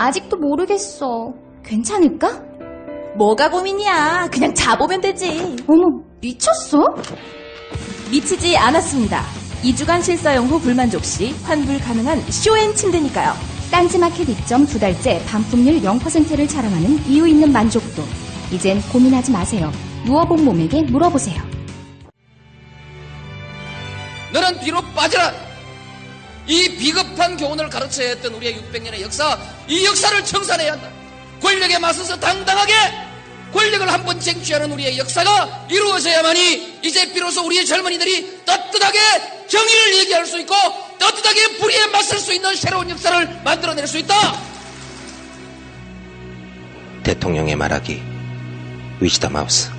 아직도 모르겠어. 괜찮을까? 뭐가 고민이야. 그냥 자보면 되지. 어머, 미쳤어? 미치지 않았습니다. 2주간 실사용 후 불만족 시 환불 가능한 쇼앤 침대니까요. 딴지마켓 입점 2달째 반품률 0%를 자랑하는 이유 있는 만족도. 이젠 고민하지 마세요. 누워본 몸에게 물어보세요. 너는 뒤로 빠져라. 이 비겁한 교훈을 가르쳐야 했던 우리의 600년의 역사, 이 역사를 청산해야 한다. 권력에 맞서서 당당하게 권력을 한번 쟁취하는 우리의 역사가 이루어져야만이 이제 비로소 우리의 젊은이들이 떳떳하게 정의를 얘기할 수 있고 떳떳하게 불의에 맞설 수 있는 새로운 역사를 만들어낼 수 있다. 대통령의 말하기 위즈덤 하우스.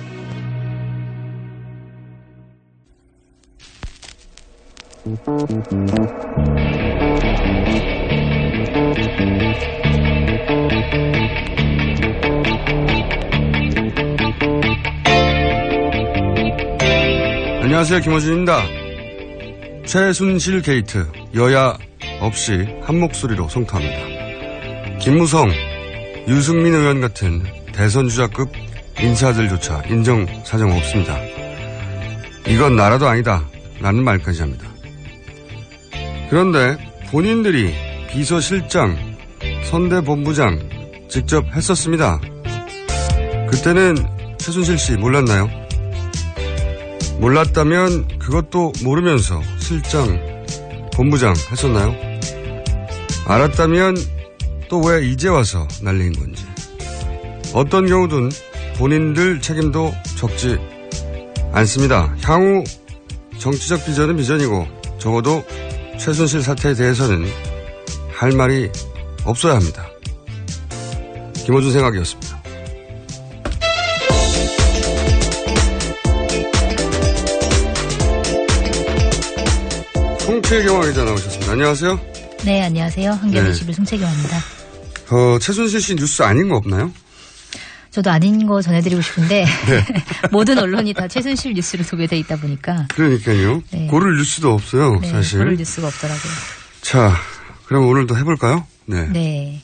안녕하세요, 김어준입니다. 최순실 게이트, 여야 없이 한 목소리로 성토합니다. 김무성, 유승민 의원 같은 대선 주자급 인사들조차 인정 사정 없습니다. 이건 나라도 아니다 라는 말까지 합니다. 그런데 본인들이 비서실장, 선대본부장 직접 했었습니다. 그때는 최순실 씨 몰랐나요? 몰랐다면 그것도 모르면서 실장, 본부장 했었나요? 알았다면 또 왜 이제 와서 난리인 건지. 어떤 경우든 본인들 책임도 적지 않습니다. 향후 정치적 비전은 비전이고 적어도 최순실 사태에 대해서는 할 말이 없어야 합니다. 김어준 생각이었습니다. 송채경화 기자 나오셨습니다. 안녕하세요. 네, 안녕하세요. 한겨레21 송채경화입니다. 최순실 씨 뉴스 아닌 거 없나요? 저도 아닌 거 전해드리고 싶은데 네. 모든 언론이 다 최순실 뉴스로 소개돼 있다 보니까. 그러니까요. 네. 고를 뉴스도 없어요. 네, 사실. 고를 뉴스가 없더라고요. 자, 그럼 오늘도 해볼까요? 네. 네.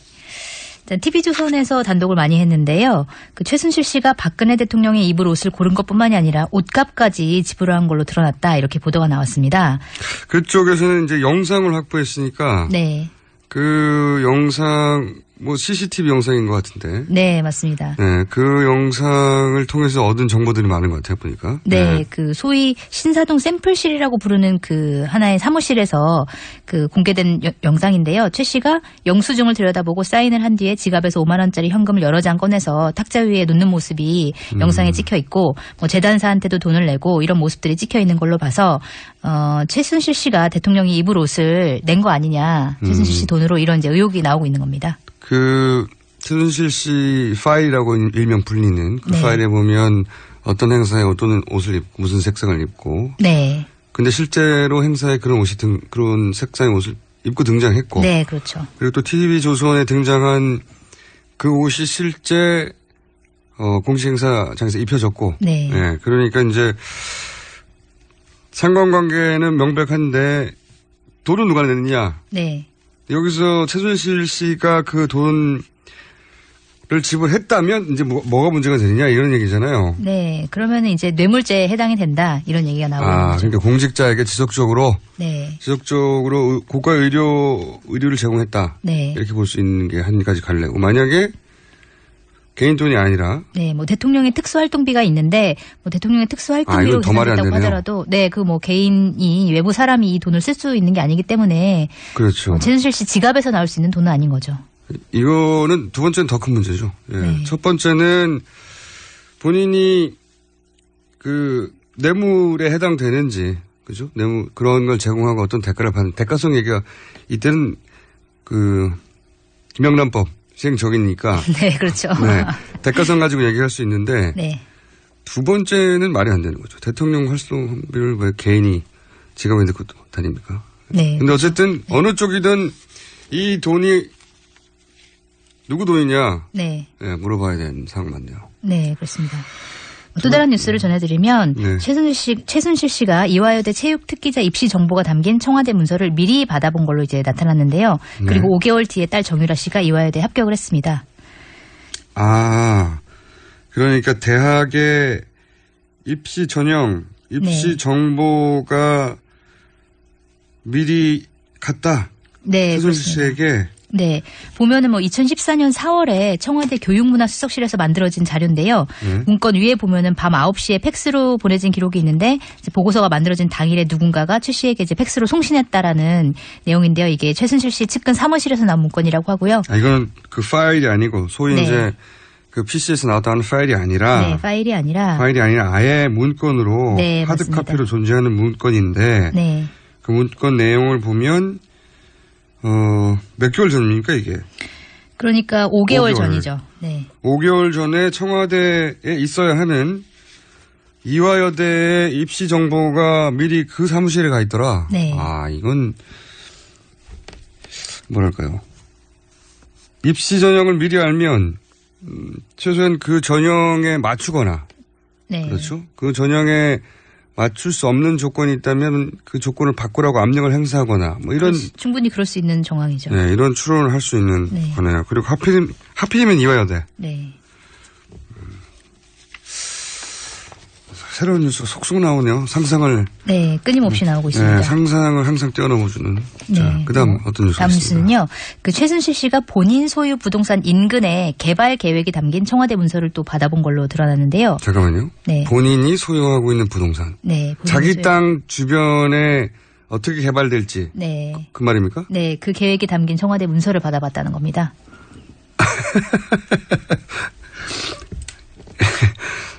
TV조선에서 단독을 많이 했는데요. 그 최순실 씨가 박근혜 대통령의 입을 옷을 고른 것뿐만이 아니라 옷값까지 지불한 걸로 드러났다. 이렇게 보도가 나왔습니다. 그쪽에서는 이제 영상을 확보했으니까. 네. 그 영상, CCTV 영상인 것 같은데. 네, 맞습니다. 네, 그 영상을 통해서 얻은 정보들이 많은 것 같아요, 보니까. 네, 그 소위 신사동 샘플실이라고 부르는 그 하나의 사무실에서 그 공개된 영상인데요. 최 씨가 영수증을 들여다보고 사인을 한 뒤에 지갑에서 5만 원짜리 현금을 여러 장 꺼내서 탁자 위에 놓는 모습이 영상에 찍혀 있고, 재단사한테도 돈을 내고 이런 모습들이 찍혀 있는 걸로 봐서 최순실 씨가 대통령이 입을 옷을 낸 거 아니냐, 최순실 씨 돈으로 이런 이제 의혹이 나오고 있는 겁니다. 그 최순실 씨 파일이라고 일명 불리는 그 네. 파일에 보면 어떤 행사에 어떤 옷을 입고 무슨 색상을 입고. 네. 근데 실제로 행사에 그런 그런 색상의 옷을 입고 등장했고. 네, 그렇죠. 그리고 또 TV조선에 등장한 그 옷이 실제 공식 행사장에서 입혀졌고. 네. 네. 그러니까 이제 상관관계는 명백한데 돈은 누가 냈느냐. 네. 여기서 최순실 씨가 그 돈을 지불했다면 이제 뭐가 문제가 되느냐 이런 얘기잖아요. 네. 그러면 이제 뇌물죄에 해당이 된다 이런 얘기가 나오는 거죠. 그러니까 공직자에게 지속적으로 고가 의료를 제공했다. 네. 이렇게 볼 수 있는 게 한 가지 갈래고 만약에 개인 돈이 아니라. 네, 대통령의 특수활동비가 있는데, 대통령의 특수활동비로 계산했다고 하더라도, 네, 개인이, 외부 사람이 이 돈을 쓸 수 있는 게 아니기 때문에. 그렇죠. 최순실 씨 지갑에서 나올 수 있는 돈은 아닌 거죠. 이거는 두 번째는 더 큰 문제죠. 예. 네. 첫 번째는 본인이 뇌물에 해당되는지, 그죠? 뇌물, 그런 걸 제공하고 어떤 대가를 받는, 대가성 얘기가 이때는 김영란법. 시행적이니까. 네, 그렇죠. 네. 대가성 가지고 얘기할 수 있는데. 네. 두 번째는 말이 안 되는 거죠. 대통령 활동비를 왜 개인이 지갑에 넣고 다닙니까? 네. 근데 어쨌든 어느 쪽이든 이 돈이 누구 돈이냐. 네. 네, 물어봐야 되는 상황 맞네요. 네, 그렇습니다. 또 다른 뉴스를 전해드리면 네. 최순실 씨가 이화여대 체육특기자 입시 정보가 담긴 청와대 문서를 미리 받아본 걸로 이제 나타났는데요. 그리고 5개월 뒤에 딸 정유라 씨가 이화여대에 합격을 했습니다. 아, 그러니까 대학의 입시 전형, 입시 네. 정보가 미리 갔다. 네, 최순실 그렇습니다. 씨에게. 네. 보면은 뭐 2014년 4월에 청와대 교육문화수석실에서 만들어진 자료인데요. 문건 위에 보면은 밤 9시에 팩스로 보내진 기록이 있는데 이제 보고서가 만들어진 당일에 누군가가 최 씨에게 이제 팩스로 송신했다라는 내용인데요. 이게 최순실 씨 측근 사무실에서 나온 문건이라고 하고요. 아, 이건 그 파일이 아니고 소위 네. 이제 그 PC에서 나왔다는 파일이 아니라. 네, 파일이 아니라. 아예 문건으로. 네, 하드카피로 존재하는 문건인데. 네. 그 문건 내용을 보면 몇 개월 전입니까 이게? 그러니까 5개월 5개월. 전이죠. 네. 5개월 전에 청와대에 있어야 하는 이화여대의 입시 정보가 미리 그 사무실에 가 있더라. 네. 아, 이건 뭐랄까요? 입시 전형을 미리 알면 최소한 그 전형에 맞추거나, 네. 그렇죠? 그 전형에 맞출 수 없는 조건이 있다면 그 조건을 바꾸라고 압력을 행사하거나 뭐 이런 충분히 그럴 수 있는 정황이죠. 네, 이런 추론을 할 수 있는 네. 거네요. 그리고 하필이면 이화여대. 네. 새로운 뉴스가 속속 나오네요. 상상을. 네, 끊임없이 나오고 있습니다. 네, 상상을 항상 뛰어넘어주는. 네. 자, 그 다음 어떤 뉴스가 다음 있습니까? 뉴스는요. 그 최순실 씨가 본인 소유 부동산 인근에 개발 계획이 담긴 청와대 문서를 또 받아본 걸로 드러났는데요. 잠깐만요. 네. 본인이 소유하고 있는 부동산. 네. 본인 자기 소유- 땅 주변에 어떻게 개발될지. 네. 그 말입니까? 네, 그 계획이 담긴 청와대 문서를 받아봤다는 겁니다.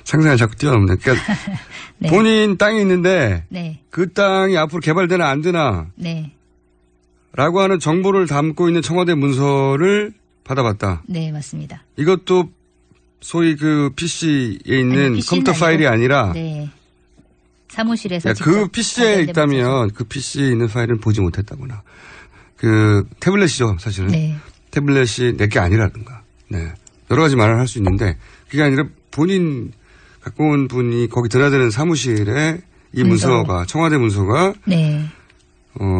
상상을 자꾸 뛰어넘네. 그러니까 네. 본인 땅이 있는데 네. 그 땅이 앞으로 개발되나 안 되나 네. 라고 하는 정보를 담고 있는 청와대 문서를 받아봤다. 네, 맞습니다. 이것도 소위 그 PC에 있는 아니, PC는 컴퓨터 파일이 아니고, 아니라 네. 사무실에서 야, 그 직접 PC에 발견된 문서죠. 있다면 그 PC에 있는 파일은 보지 못했다거나 그 태블릿이죠 사실은. 네. 태블릿이 내게 아니라든가. 네. 여러 가지 말을 할 수 있는데 그게 아니라 본인 갖고 온 분이 거기 드나드는 사무실에 이 문서가 청와대 문서가 네.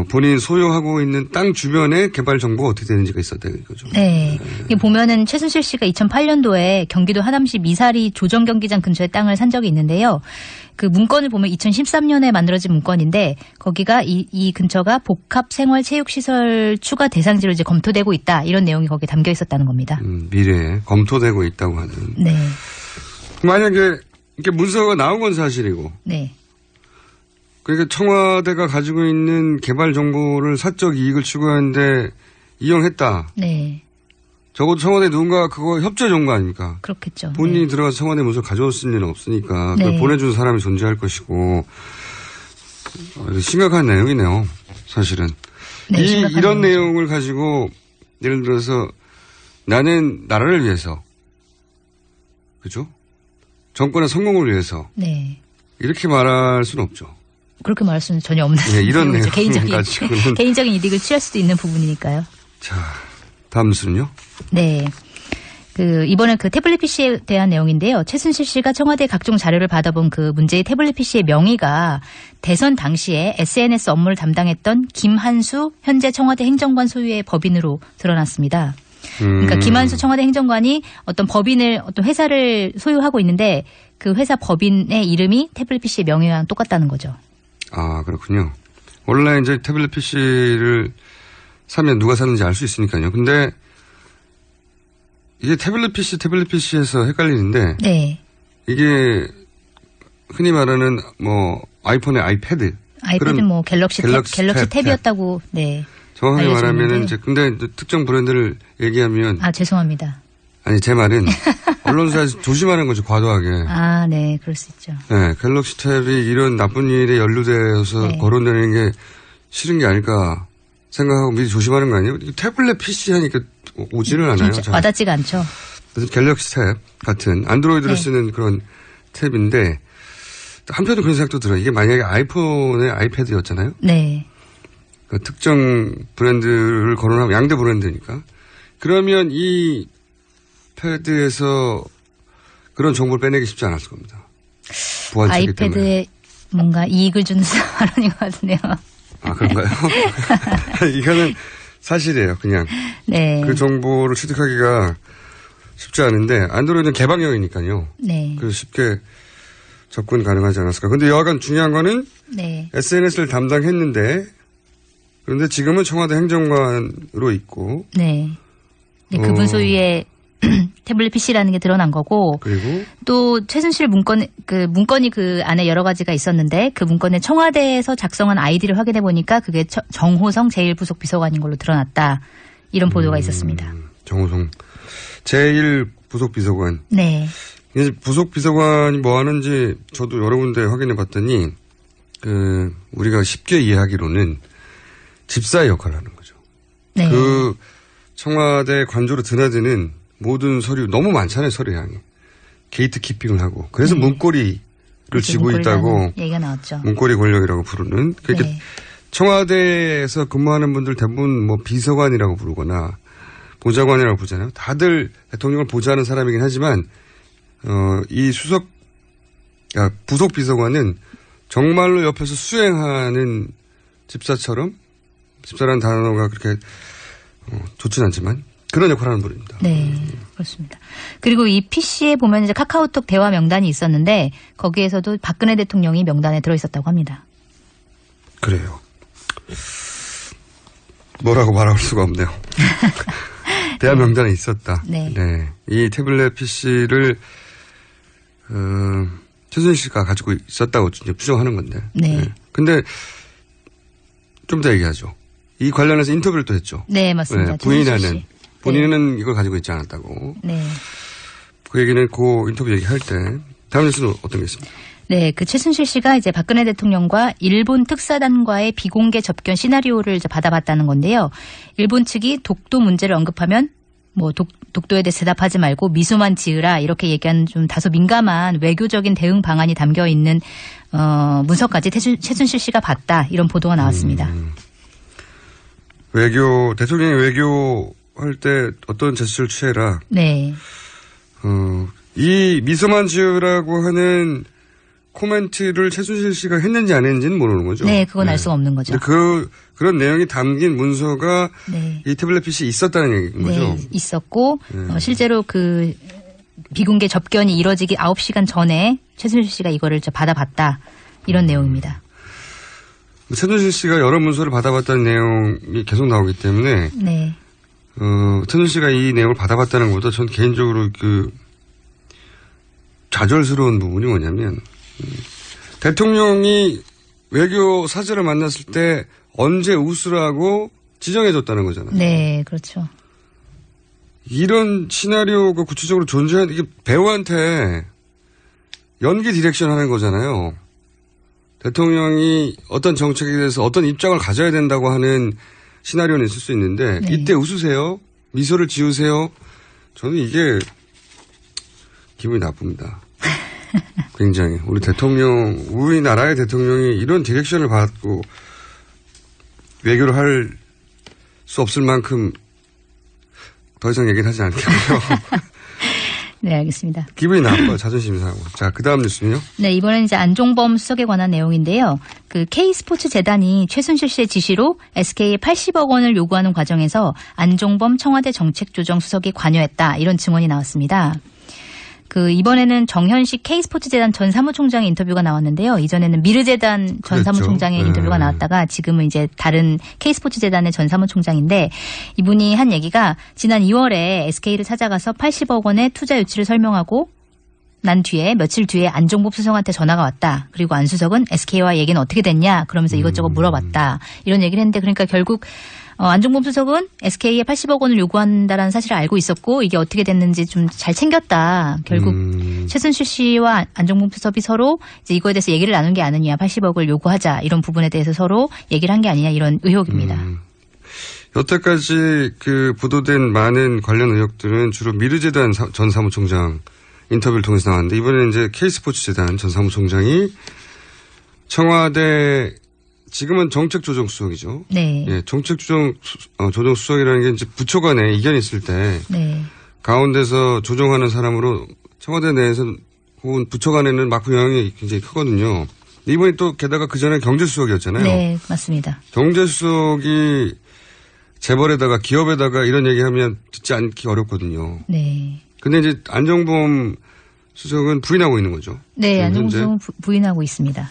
본인 소유하고 있는 땅 주변에 개발 정보가 어떻게 되는지가 있었다 이거죠. 네. 이게 보면은 최순실 씨가 2008년도에 경기도 하남시 미사리 조정 경기장 근처에 땅을 산 적이 있는데요. 그 문건을 보면 2013년에 만들어진 문건인데 거기가 이 근처가 복합 생활 체육 시설 추가 대상지로 이제 검토되고 있다. 이런 내용이 거기에 담겨 있었다는 겁니다. 미래에 검토되고 있다고 하는. 네. 만약에 이렇게 문서가 나온 건 사실이고. 네. 그러니까 청와대가 가지고 있는 개발 정보를 사적 이익을 추구하는데 이용했다. 네. 적어도 청와대 누군가 그거 협조해 준 거 아닙니까? 그렇겠죠. 본인이 네. 들어가서 청와대 문서 가져왔을 리는 없으니까 네. 그걸 보내준 사람이 존재할 것이고 심각한 내용이네요. 사실은. 네, 심각한 이런 내용이죠. 내용을 가지고 예를 들어서 나는 나라를 위해서 그죠? 정권의 성공을 위해서 네. 이렇게 말할 수는 없죠. 그렇게 말할 수는 전혀 없는 네, 이런 내용이죠. 내용 가지고는. 개인적인 이득을 취할 수도 있는 부분이니까요. 자, 다음 뉴스는요? 네. 이번에 그 태블릿 PC에 대한 내용인데요. 최순실 씨가 청와대 각종 자료를 받아본 그 문제의 태블릿 PC의 명의가 대선 당시에 SNS 업무를 담당했던 김한수 현재 청와대 행정관 소유의 법인으로 드러났습니다. 그러니까 김한수 청와대 행정관이 어떤 회사를 소유하고 있는데 그 회사 법인의 이름이 태블릿 PC의 명의랑 똑같다는 거죠. 아, 그렇군요. 원래 이제 태블릿 PC를 사면 누가 샀는지 알 수 있으니까요. 근데 이게 태블릿 PC에서 헷갈리는데. 네. 이게 흔히 말하는 뭐 아이폰의 아이패드. 뭐 갤럭시 탭이었다고. 네. 정확하게 말하면은 알려졌는데. 이제 근데 특정 브랜드를 얘기하면. 아, 죄송합니다. 아니, 제 말은 언론사에서 조심하는 거죠, 과도하게. 아, 네, 그럴 수 있죠. 네, 갤럭시 탭이 이런 나쁜 일에 연루되어서 네. 거론되는 게 싫은 게 아닐까 생각하고 미리 조심하는 거 아니에요? 태블릿 PC 하니까 오지를 않아요. 진짜 와닿지가 않죠. 그래서 갤럭시 탭 같은 안드로이드로 네. 쓰는 그런 탭인데 한편으로 그런 생각도 들어요. 이게 만약에 아이폰의 아이패드였잖아요. 네. 그 특정 브랜드를 거론하면 양대 브랜드니까. 그러면 이 패드에서 그런 정보를 빼내기 쉽지 않았을 겁니다. 보완책이기 때문에. 아이패드에 뭔가 이익을 주는 발언인 것 같은데요. 아, 그런가요? 이거는 사실이에요, 그냥. 네. 그 정보를 취득하기가 쉽지 않은데, 안드로이드는 개방형이니까요. 네. 그래서 쉽게 접근 가능하지 않았을까. 근데 여하간 중요한 거는 네. SNS를 담당했는데, 그런데 지금은 청와대 행정관으로 있고. 네. 네, 그분 소유의 태블릿 PC라는 게 드러난 거고. 그리고 또 최순실 문건이 그 안에 여러 가지가 있었는데 그 문건에 청와대에서 작성한 아이디를 확인해 보니까 그게 정호성 제1부속 비서관인 걸로 드러났다. 이런 보도가 있었습니다. 정호성 제1부속 비서관. 네. 이제 부속 비서관이 뭐 하는지 저도 여러 군데 확인해 봤더니 우리가 쉽게 이해하기로는 집사의 역할을 하는 거죠. 네. 그 청와대 관저로 드나드는 모든 서류 너무 많잖아요, 서류량이. 게이트 키핑을 하고. 그래서 문고리를 쥐고 있다고. 얘기가 나왔죠. 문고리 권력이라고 부르는. 그러니까 네. 청와대에서 근무하는 분들 대부분 뭐 비서관이라고 부르거나 보좌관이라고 부르잖아요. 다들 대통령을 보좌하는 사람이긴 하지만 이 부속 비서관은 정말로 옆에서 수행하는 집사라는 단어가 그렇게 좋진 않지만 그런 역할을 하는 분입니다. 네, 그렇습니다. 그리고 이 PC에 보면 이제 카카오톡 대화 명단이 있었는데 거기에서도 박근혜 대통령이 명단에 들어있었다고 합니다. 그래요. 뭐라고 말할 수가 없네요. 대화 명단에 있었다. 네. 네. 이 태블릿 PC를 최순실 씨가 가지고 있었다고 이제 부정하는 건데. 네. 근데 좀 더 얘기하죠. 이 관련해서 인터뷰를 또 했죠. 네, 맞습니다. 부인하는. 본인은 이걸 가지고 있지 않았다고. 네. 그 얘기는 그 인터뷰 얘기할 때 다음 뉴스는 어떤 게 있습니까? 네, 그 최순실 씨가 이제 박근혜 대통령과 일본 특사단과의 비공개 접견 시나리오를 이제 받아봤다는 건데요. 일본 측이 독도 문제를 언급하면 뭐 독도에 대해서 대답하지 말고 미소만 지으라 이렇게 얘기하는 좀 다소 민감한 외교적인 대응 방안이 담겨 있는 문서까지 최순실 씨가 봤다 이런 보도가 나왔습니다. 대통령이 외교할 때 어떤 제스처를 취해라. 네. 이 미소만 지으라고 하는 코멘트를 최순실 씨가 했는지 안 했는지는 모르는 거죠. 네, 그건 알 수가 없는 거죠. 그런 내용이 담긴 문서가 네. 이 태블릿 PC 있었다는 얘기인 거죠. 네, 있었고 실제로 그 비공개 접견이 이뤄지기 9시간 전에 최순실 씨가 이거를 받아봤다 이런 내용입니다. 최순실 씨가 여러 문서를 받아봤다는 내용이 계속 나오기 때문에 네. 최순실 씨가 이 내용을 받아봤다는 것보다 전 개인적으로 좌절스러운 부분이 뭐냐면 대통령이 외교 사절을 만났을 때 언제 웃으라고 지정해줬다는 거잖아요. 네, 그렇죠. 이런 시나리오가 구체적으로 존재하는 이게 배우한테 연기 디렉션 하는 거잖아요. 대통령이 어떤 정책에 대해서 어떤 입장을 가져야 된다고 하는 시나리오는 있을 수 있는데 네. 이때 웃으세요. 미소를 지으세요. 저는 이게 기분이 나쁩니다. 굉장히. 우리나라의 대통령이 이런 디렉션을 받고 외교를 할 수 없을 만큼 더 이상 얘기는 하지 않겠고요. 네, 알겠습니다. 기분이 나빠요. 자존심이 상하고. 자, 그 다음 뉴스는요? 네, 이번엔 이제 안종범 수석에 관한 내용인데요. 그 K스포츠 재단이 최순실 씨의 지시로 SK에 80억 원을 요구하는 과정에서 안종범 청와대 정책조정 수석이 관여했다. 이런 증언이 나왔습니다. 이번에는 정현식 K스포츠 재단 전 사무총장의 인터뷰가 나왔는데요. 이전에는 미르재단 전 사무총장의 인터뷰가 나왔다가 지금은 이제 다른 K스포츠 재단의 전 사무총장인데 이분이 한 얘기가 지난 2월에 SK를 찾아가서 80억 원의 투자 유치를 설명하고 난 뒤에 며칠 뒤에 안종범 수석한테 전화가 왔다. 그리고 안 수석은 SK와 얘기는 어떻게 됐냐 그러면서 이것저것 물어봤다. 이런 얘기를 했는데 그러니까 결국 안종범 수석은 SK에 80억 원을 요구한다라는 사실을 알고 있었고 이게 어떻게 됐는지 좀 잘 챙겼다. 결국 최순실 씨와 안종범 수석이 서로 이제 이거에 대해서 얘기를 나눈 게 아니냐. 80억을 요구하자. 이런 부분에 대해서 서로 얘기를 한 게 아니냐. 이런 의혹입니다. 여태까지 보도된 많은 관련 의혹들은 주로 미르재단 전 사무총장 인터뷰를 통해서 나왔는데 이번에는 이제 K스포츠 재단 전 사무총장이 청와대 지금은 정책조정수석이죠. 네. 예, 정책조정수석이라는 게 이제 부처 간에 이견이 있을 때 네. 가운데서 조정하는 사람으로 청와대 내에서 혹은 부처 간에는 막부 영향이 굉장히 크거든요. 이번에 또 게다가 그 전에 경제수석이었잖아요. 네, 맞습니다. 경제수석이 재벌에다가 기업에다가 이런 얘기하면 듣지 않기 어렵거든요. 네. 근데 이제 안정범 수석은 부인하고 있는 거죠. 네, 안정범 수석은 부인하고 있습니다.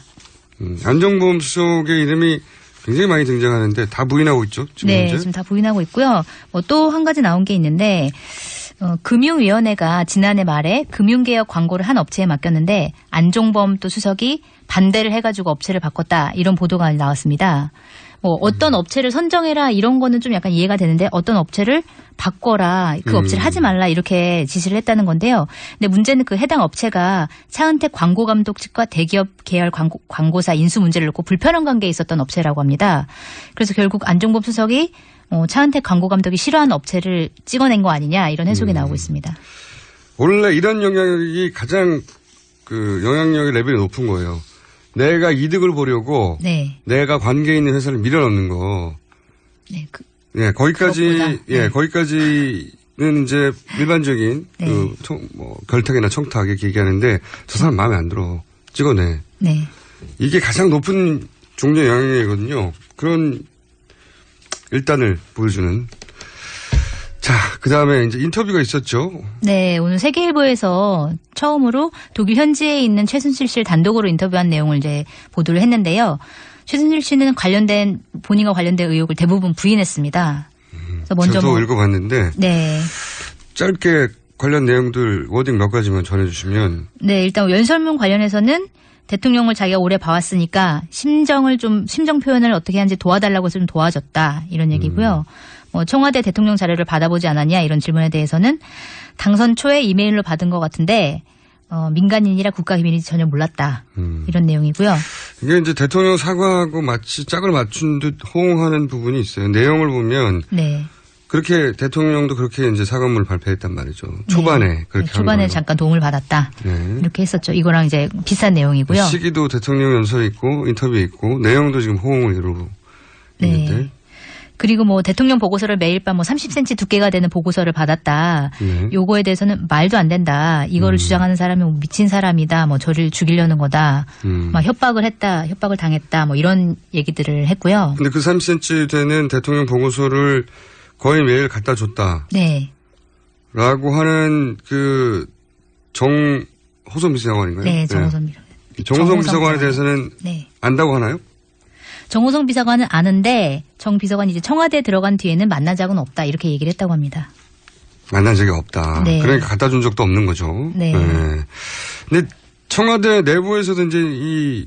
안정범 수석의 이름이 굉장히 많이 등장하는데 다 부인하고 있죠. 지금 네, 현재? 지금 다 부인하고 있고요. 뭐 또 한 가지 나온 게 있는데 금융위원회가 지난해 말에 금융개혁 광고를 한 업체에 맡겼는데 안종범 또 수석이 반대를 해가지고 업체를 바꿨다 이런 보도가 나왔습니다. 뭐 어떤 업체를 선정해라 이런 거는 좀 약간 이해가 되는데 어떤 업체를 바꿔라 그 업체를 하지 말라 이렇게 지시를 했다는 건데요. 근데 문제는 그 해당 업체가 차은택 광고감독 측과 대기업 계열 광고사 인수 문제를 놓고 불편한 관계에 있었던 업체라고 합니다. 그래서 결국 안종범 수석이 차은택 광고감독이 싫어하는 업체를 찍어낸 거 아니냐 이런 해석이 나오고 있습니다. 원래 이런 영향력이 가장 그 영향력의 레벨이 높은 거예요. 내가 이득을 보려고 네. 내가 관계 있는 회사를 밀어넣는 거. 네, 예, 거기까지 그것보다, 예, 네. 거기까지는 이제 일반적인 네. 결탁이나 청탁 이렇게 얘기하는데 저 사람 마음에 안 들어. 찍어내. 네. 이게 가장 높은 종류의 영향력이거든요. 그런 일단을 보여주는. 자, 그 다음에 이제 인터뷰가 있었죠. 네, 오늘 세계일보에서 처음으로 독일 현지에 있는 최순실 씨를 단독으로 인터뷰한 내용을 이제 보도를 했는데요. 최순실 씨는 본인과 관련된 의혹을 대부분 부인했습니다. 그래서 먼저 저도 읽어봤는데. 네. 짧게 관련 내용들 워딩 몇 가지만 전해주시면. 네, 일단 연설문 관련해서는 대통령을 자기가 오래 봐왔으니까 심정 표현을 어떻게 하는지 도와달라고 해서 좀 도와줬다 이런 얘기고요. 뭐 청와대 대통령 자료를 받아보지 않았냐 이런 질문에 대해서는 당선 초에 이메일로 받은 것 같은데 민간인이라 국가기밀인지 전혀 몰랐다 이런 내용이고요. 이게 이제 대통령 사과하고 마치 짝을 맞춘 듯 호응하는 부분이 있어요. 내용을 보면 네. 그렇게 대통령도 그렇게 이제 사과문을 발표했단 말이죠. 초반에 네. 그렇게 네, 초반에 한 걸로. 잠깐 도움을 받았다 네. 이렇게 했었죠. 이거랑 이제 비슷한 내용이고요. 시기도 대통령 연설이 있고 인터뷰에 있고 내용도 지금 호응을 이루고 있는데. 네. 그리고 뭐 대통령 보고서를 매일 밤 뭐 30cm 두께가 되는 보고서를 받았다. 네. 요거에 대해서는 말도 안 된다. 이거를 주장하는 사람이 뭐 미친 사람이다. 뭐 저를 죽이려는 거다. 막 협박을 했다. 협박을 당했다. 뭐 이런 얘기들을 했고요. 근데 그 30cm 되는 대통령 보고서를 거의 매일 갖다 줬다. 네. 라고 하는 그 정호성 비서관인가요? 네, 정호성 정호성 비서관에 대해서는 네. 안다고 하나요? 정호성 비서관은 아는데 정 비서관이 이제 청와대에 들어간 뒤에는 만난 적은 없다. 이렇게 얘기를 했다고 합니다. 만난 적이 없다. 네. 그러니까 갖다 준 적도 없는 거죠. 네. 근데 청와대 내부에서도 이제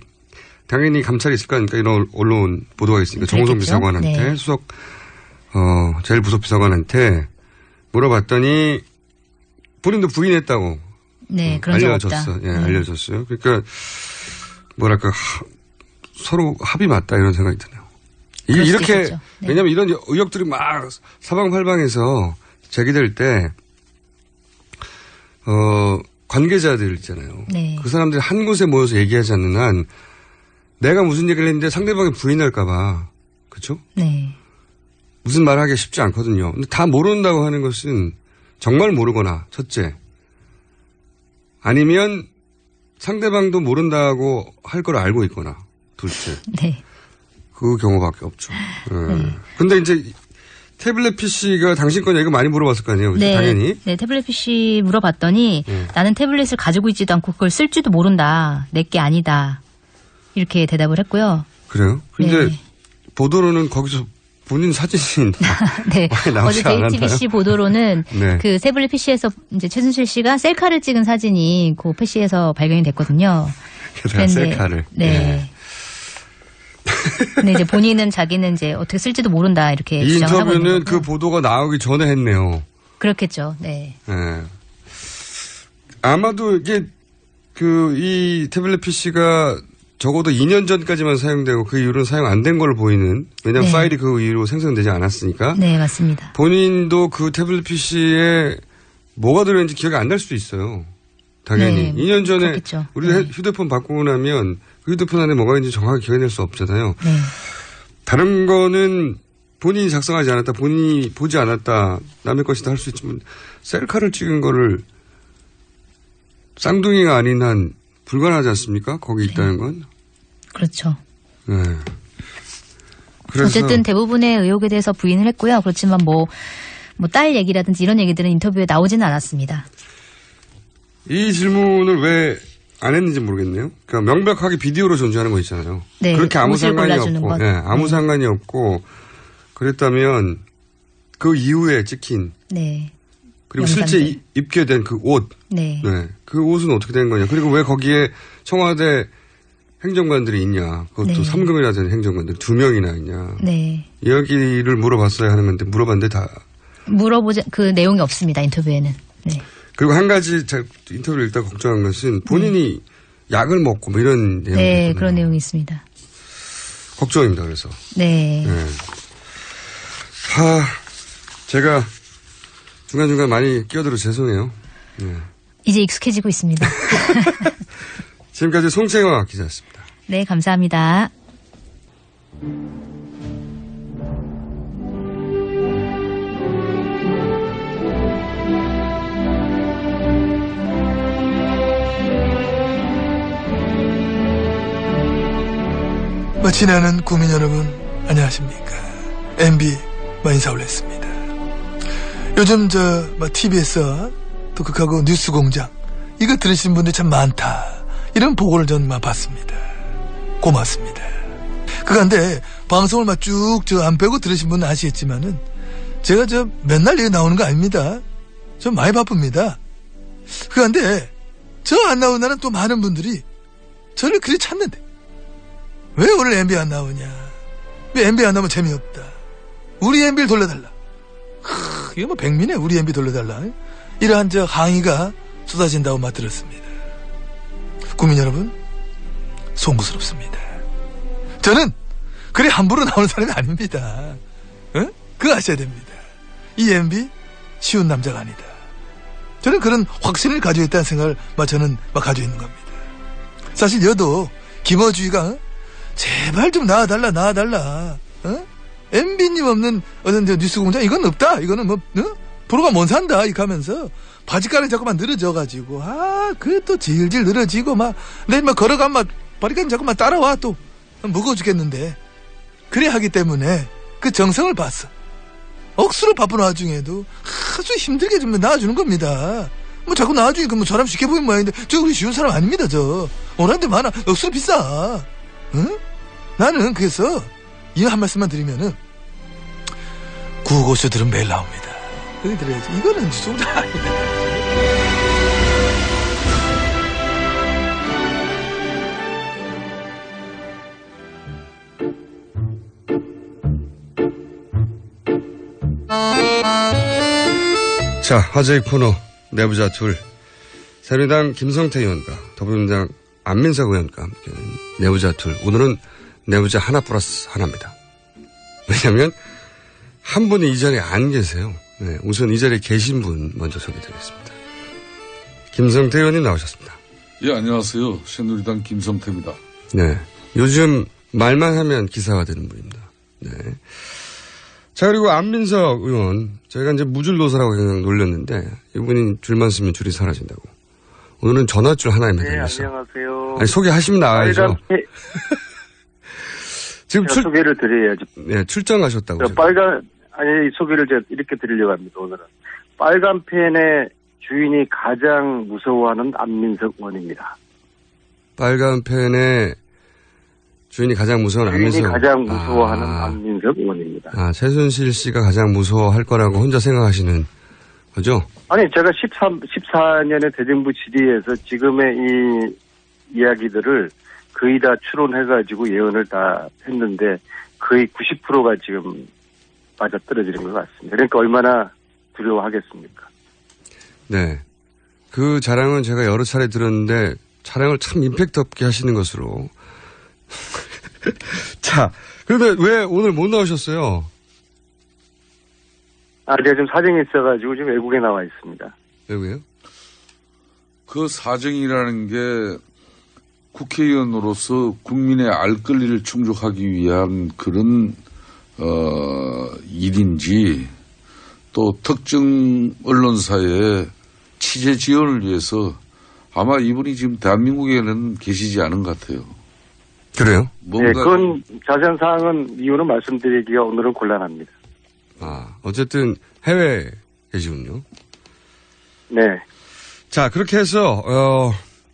당연히 감찰이 있을 거 아닙니까? 이런 언론 보도가 있으니까 정호성 그랬겠죠? 비서관한테 네. 수석 제일 부속 비서관한테 물어봤더니 본인도 부인했다고. 네, 그런 적 없다. 알려졌어. 예, 네. 알려졌어요. 그러니까 뭐랄까 서로 합이 맞다 이런 생각이 드네요. 그럴 수도 이렇게 있겠죠. 네. 왜냐하면 이런 의혹들이 막 사방팔방에서 제기될 때 관계자들 있잖아요. 네. 그 사람들이 한 곳에 모여서 얘기하지 않는 한 내가 무슨 얘기를 했는데 상대방이 부인할까 봐. 그렇죠? 네. 무슨 말 하기 쉽지 않거든요. 근데 다 모른다고 하는 것은 정말 모르거나 첫째 아니면 상대방도 모른다고 할 걸 알고 있거나 둘째. 네. 그 경우밖에 없죠. 근데 이제 태블릿 PC가 당신 거냐 이거 많이 물어봤을 거 아니에요. 네. 당연히. 네, 태블릿 PC 물어봤더니 나는 태블릿을 가지고 있지도 않고 그걸 쓸지도 모른다. 내게 아니다. 이렇게 대답을 했고요. 그래요? 근데 네. 보도로는 거기서 본인 사진이 네. 많이 나오지 어제 JTBC 보도로는 네. 그 태블릿 PC에서 이제 최순실 씨가 셀카를 찍은 사진이 그 PC에서 발견이 됐거든요. 게다가 셀카를. 네. 예. 근데 이제 본인은 자기는 이제 어떻게 쓸지도 모른다 이렇게 이 주장을 하고 있는 인터뷰는 거고요. 그 보도가 나오기 전에 했네요. 그렇겠죠. 네. 예. 아마도 이게 이 태블릿 PC가 적어도 2년 전까지만 사용되고 그 이후로는 사용 안 된 걸로 보이는 왜냐하면 네. 파일이 그 이후로 생성되지 않았으니까 네, 맞습니다. 본인도 그 태블릿 PC에 뭐가 들어있는지 기억이 안 날 수도 있어요. 당연히. 네, 2년 전에 그렇겠죠. 우리가 네. 휴대폰 바꾸고 나면 그 휴대폰 안에 뭐가 있는지 정확하게 기억해낼 수 없잖아요. 네. 다른 거는 본인이 작성하지 않았다, 본인이 보지 않았다, 남의 것이다 할 수 있지만 셀카를 찍은 거를 쌍둥이가 아닌 한 불가능하지 않습니까? 거기 있다는 건. 그렇죠. 네. 그래서 어쨌든 대부분의 의혹에 대해서 부인을 했고요. 그렇지만 뭐 딸 얘기라든지 이런 얘기들은 인터뷰에 나오지는 않았습니다. 이 질문을 왜 안 했는지 모르겠네요. 그러니까 명백하게 비디오로 존재하는 거 있잖아요. 네, 그렇게 아무 옷을 상관이 골라주는 없고, 것. 네, 아무 네. 상관이 없고 그랬다면 그 이후에 찍힌 네. 그리고 영상들. 실제 입게 된 그 옷, 네. 네, 그 옷은 어떻게 된 거냐? 그리고 왜 거기에 청와대 행정관들이 있냐? 그것도 네. 3금이나 된 행정관들 2명이나 있냐? 네. 이야기를 물어봤어야 하는 건데 물어봤는데 다. 물어보자 그 내용이 없습니다. 인터뷰에는. 네. 그리고 한 가지 제가 인터뷰를 읽다 걱정한 것은 본인이 약을 먹고 뭐 이런 내용이 네, 있거든요. 그런 내용이 있습니다. 걱정입니다. 그래서. 네. 네. 제가 중간중간 많이 끼어들어 죄송해요. 네. 이제 익숙해지고 있습니다. 지금까지 송채화 기자였습니다. 네, 감사합니다. 친애하는 국민 여러분 안녕하십니까. MB 인사 올렸습니다. 요즘 TBS 또 극하고 뉴스공장 이거 들으시는 분들이 참 많다 이런 보고를 전 봤습니다. 고맙습니다. 그간데 방송을 쭉 안 빼고 들으신 분은 아시겠지만은 제가 맨날 여기 나오는 거 아닙니다. 저 많이 바쁩니다. 그간데 저 안 나오는 날은 또 많은 분들이 저를 그리 찾는데 왜 오늘 MB 안 나오냐? 왜 MB 안 나오면 재미없다. 우리 MB를 돌려달라. 이거 뭐 백미네. 우리 MB 돌려달라. 이러한 항의가 쏟아진다고 들었습니다. 국민 여러분, 송구스럽습니다. 저는 그래 함부로 나오는 사람이 아닙니다. 그거 아셔야 됩니다. 이 MB 쉬운 남자가 아니다. 저는 그런 확신을 가지고 있다는 생각을 저는 가지고 있는 겁니다. 사실 여도 김어주의가 제발 좀 나와달라. MB님 없는 어떤 뉴스공장 이건 없다. 이거는 프로가 못 산다. 이렇게 하면서 바지가랑이 자꾸만 늘어져가지고 그게 또 질질 늘어지고 내일 걸어가면 바리가랑이 자꾸만 따라와 또 무거워 죽겠는데 그래 하기 때문에 그 정성을 봤어. 억수로 바쁜 와중에도 아주 힘들게 좀 나와주는 겁니다. 자꾸 나와주니까 사람 쉽게 보이는 모양인데 저 우리 쉬운 사람 아닙니다. 저 오는데 많아. 억수로 비싸. 응? 나는 그래서 이 한 말씀만 드리면은 구호고쇼들은 매일 나옵니다. 여기 들어야지. 이거는 좀 아니다. 자, 화제의 코너 내부자 둘. 새누리당 김성태 의원과 더불어민주당 안민석 의원과 함께하는 내부자 둘. 오늘은 내부자 하나 플러스 하나입니다. 왜냐하면 한 분이 이 자리에 안 계세요. 네, 우선 이 자리에 계신 분 먼저 소개드리겠습니다. 김성태 의원님 나오셨습니다. 예, 안녕하세요. 새누리당 김성태입니다. 네, 요즘 말만 하면 기사가 되는 분입니다. 네. 자, 그리고 안민석 의원, 저희가 이제 무줄노사라고 그냥 놀렸는데 이분이 줄만 쓰면 줄이 사라진다고. 오늘은 전화줄 하나에 매달렸어요. 네, 안녕하세요. 아니, 소개하시면 나와야죠. 지금 소개를 드려야죠. 네, 출장 가셨다고. 소개를 제가 이렇게 드리려고 합니다, 오늘은. 빨간 펜의 주인이 가장 무서워하는 안민석 의원입니다. 빨간 펜의 주인이 가장 무서워하는 안민석. 주인이 가장 무서워하는 안민석 의원입니다. 최순실 씨가 가장 무서워할 거라고 혼자 생각하시는 거죠? 아니, 제가 14년의 대정부 질의에서 지금의 이 이야기들을 거의 다 추론해가지고 예언을 다 했는데 거의 90%가 지금 맞아떨어지는 것 같습니다. 그러니까 얼마나 두려워하겠습니까? 네. 그 자랑은 제가 여러 차례 들었는데 자랑을 참 임팩트 없게 하시는 것으로. 자, 그런데 왜 오늘 못 나오셨어요? 제가 좀 사정이 있어가지고 지금 외국에 나와 있습니다. 왜요? 그 사정이라는 게 국회의원으로서 국민의 알 권리를 충족하기 위한 그런 일인지 또 특정 언론사의 취재 지원을 위해서 아마 이분이 지금 대한민국에는 계시지 않은 것 같아요. 그래요? 뭔가 네, 그건 자세한 사항은 이유는 말씀드리기가 오늘은 곤란합니다. 어쨌든 해외에 계시군요. 네. 자, 그렇게 해서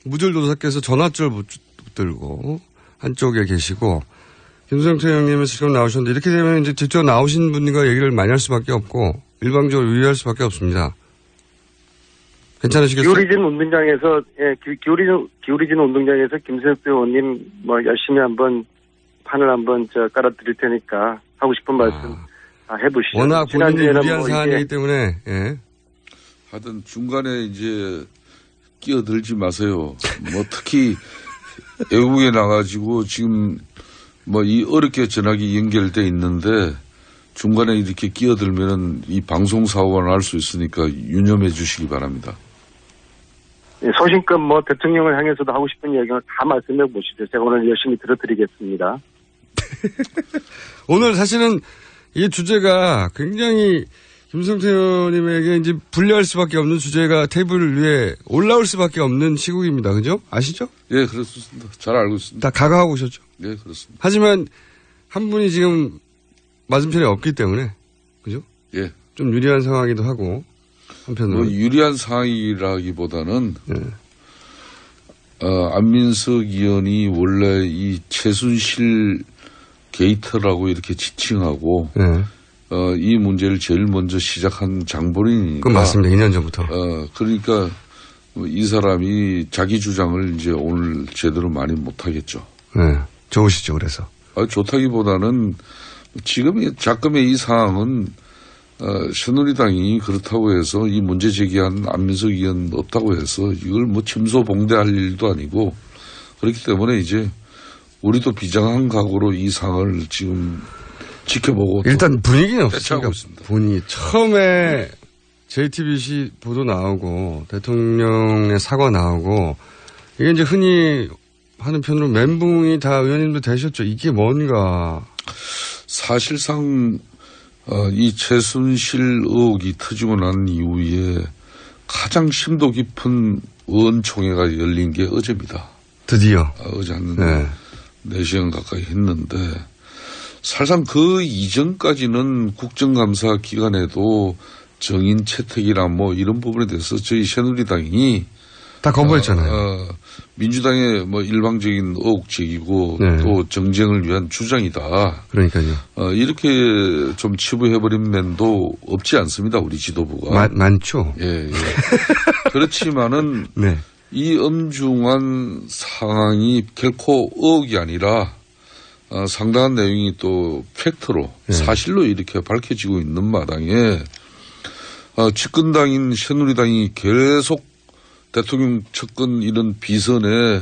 무줄도사께서 전화줄 붙들고 한쪽에 계시고 김성태 형님은 지금 나오셨는데 이렇게 되면 이제 직접 나오신 분과 얘기를 많이 할 수밖에 없고 일방적으로 유의할 수밖에 없습니다. 괜찮으시겠어요? 기울이진 운동장에서 기울이진 운동장에서 김성태 의원님 열심히 한번 판을 한번 깔아드릴 테니까 하고 싶은 말씀 다 해보시죠. 워낙 본인이 유리한 사안이기 이게 때문에 예. 하여튼 중간에 이제 끼어들지 마세요. 특히 외국에 나가지고 지금 이 어렵게 전화기 연결돼 있는데 중간에 이렇게 끼어들면은 이 방송 사고가 날 수 있으니까 유념해 주시기 바랍니다. 소신껏 대통령을 향해서도 하고 싶은 이야기를 다 말씀해 보시죠. 제가 오늘 열심히 들어드리겠습니다. 오늘 사실은 이 주제가 굉장히 김성태 의원님에게 이제 불리할 수밖에 없는 주제가 테이블 위에 올라올 수밖에 없는 시국입니다. 그죠? 아시죠? 예, 그렇습니다. 잘 알고 있습니다. 다 각오하고 오셨죠? 예, 그렇습니다. 하지만 한 분이 지금 맞은편에 없기 때문에 그죠? 예. 좀 유리한 상황이기도 하고 한편으로 유리한 상황이라기보다는 안민석 의원이 원래 이 최순실 게이트라고 이렇게 지칭하고 이 문제를 제일 먼저 시작한 장본인이니까. 그건 맞습니다. 2년 전부터. 그러니까 이 사람이 자기 주장을 이제 오늘 제대로 많이 못하겠죠. 네. 좋으시죠. 그래서. 좋다기보다는 지금 작금의 이 상황은 새누리당이 그렇다고 해서 이 문제 제기한 안민석 의원 없다고 해서 이걸 침소봉대할 일도 아니고 그렇기 때문에 이제 우리도 비장한 각오로 이 상황을 지금 지켜보고 일단 분위기는 없습니다. 있습니다. 분위기 처음에 JTBC 보도 나오고 대통령의 사과 나오고 이게 이제 흔히 하는 편으로 멘붕이 다 의원님도 되셨죠. 이게 뭔가 사실상 이 최순실 의혹이 터지고 난 이후에 가장 심도 깊은 의원총회가 열린 게 어제입니다. 드디어. 어제 한 4시간 가까이 했는데 사실상 그 이전까지는 국정감사 기간에도 정인 채택이나 이런 부분에 대해서 저희 새누리당이 다 거부했잖아요. 민주당의 일방적인 의혹 제기고 또 정쟁을 위한 주장이다. 그러니까요. 이렇게 좀 치부해버린 면도 없지 않습니다. 우리 지도부가. 많죠. 예. 그렇지만은 이 엄중한 상황이 결코 의혹이 아니라 상당한 내용이 또 팩트로 사실로 이렇게 밝혀지고 있는 마당에 집권당인 새누리당이 계속 대통령 측근 이런 비선에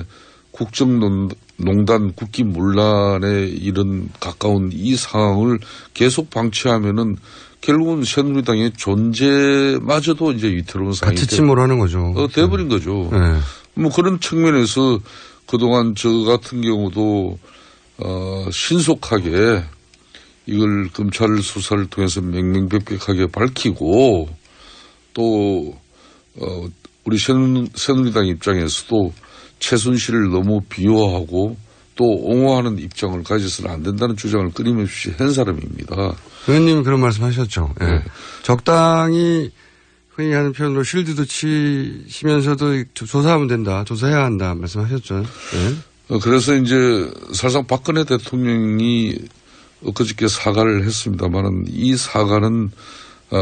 국정농단 국기문란에 이런 가까운 이 상황을 계속 방치하면은 결국은 새누리당의 존재마저도 이제 위태로운 상황이 같이 침몰하는 거죠. 돼버린 거죠. 그런 측면에서 그동안 저 같은 경우도 신속하게 이걸 검찰 수사를 통해서 명명백백하게 밝히고 또 우리 새누리당 입장에서도 최순실을 너무 비호하고 또 옹호하는 입장을 가져서는 안 된다는 주장을 끊임없이 한 사람입니다. 의원님은 그런 말씀 하셨죠. 적당히 흔히 하는 표현으로 실드도 치시면서도 조사하면 된다. 조사해야 한다. 말씀하셨죠. 그래서 이제 사실상 박근혜 대통령이 엊그저께 사과를 했습니다만은 이 사과는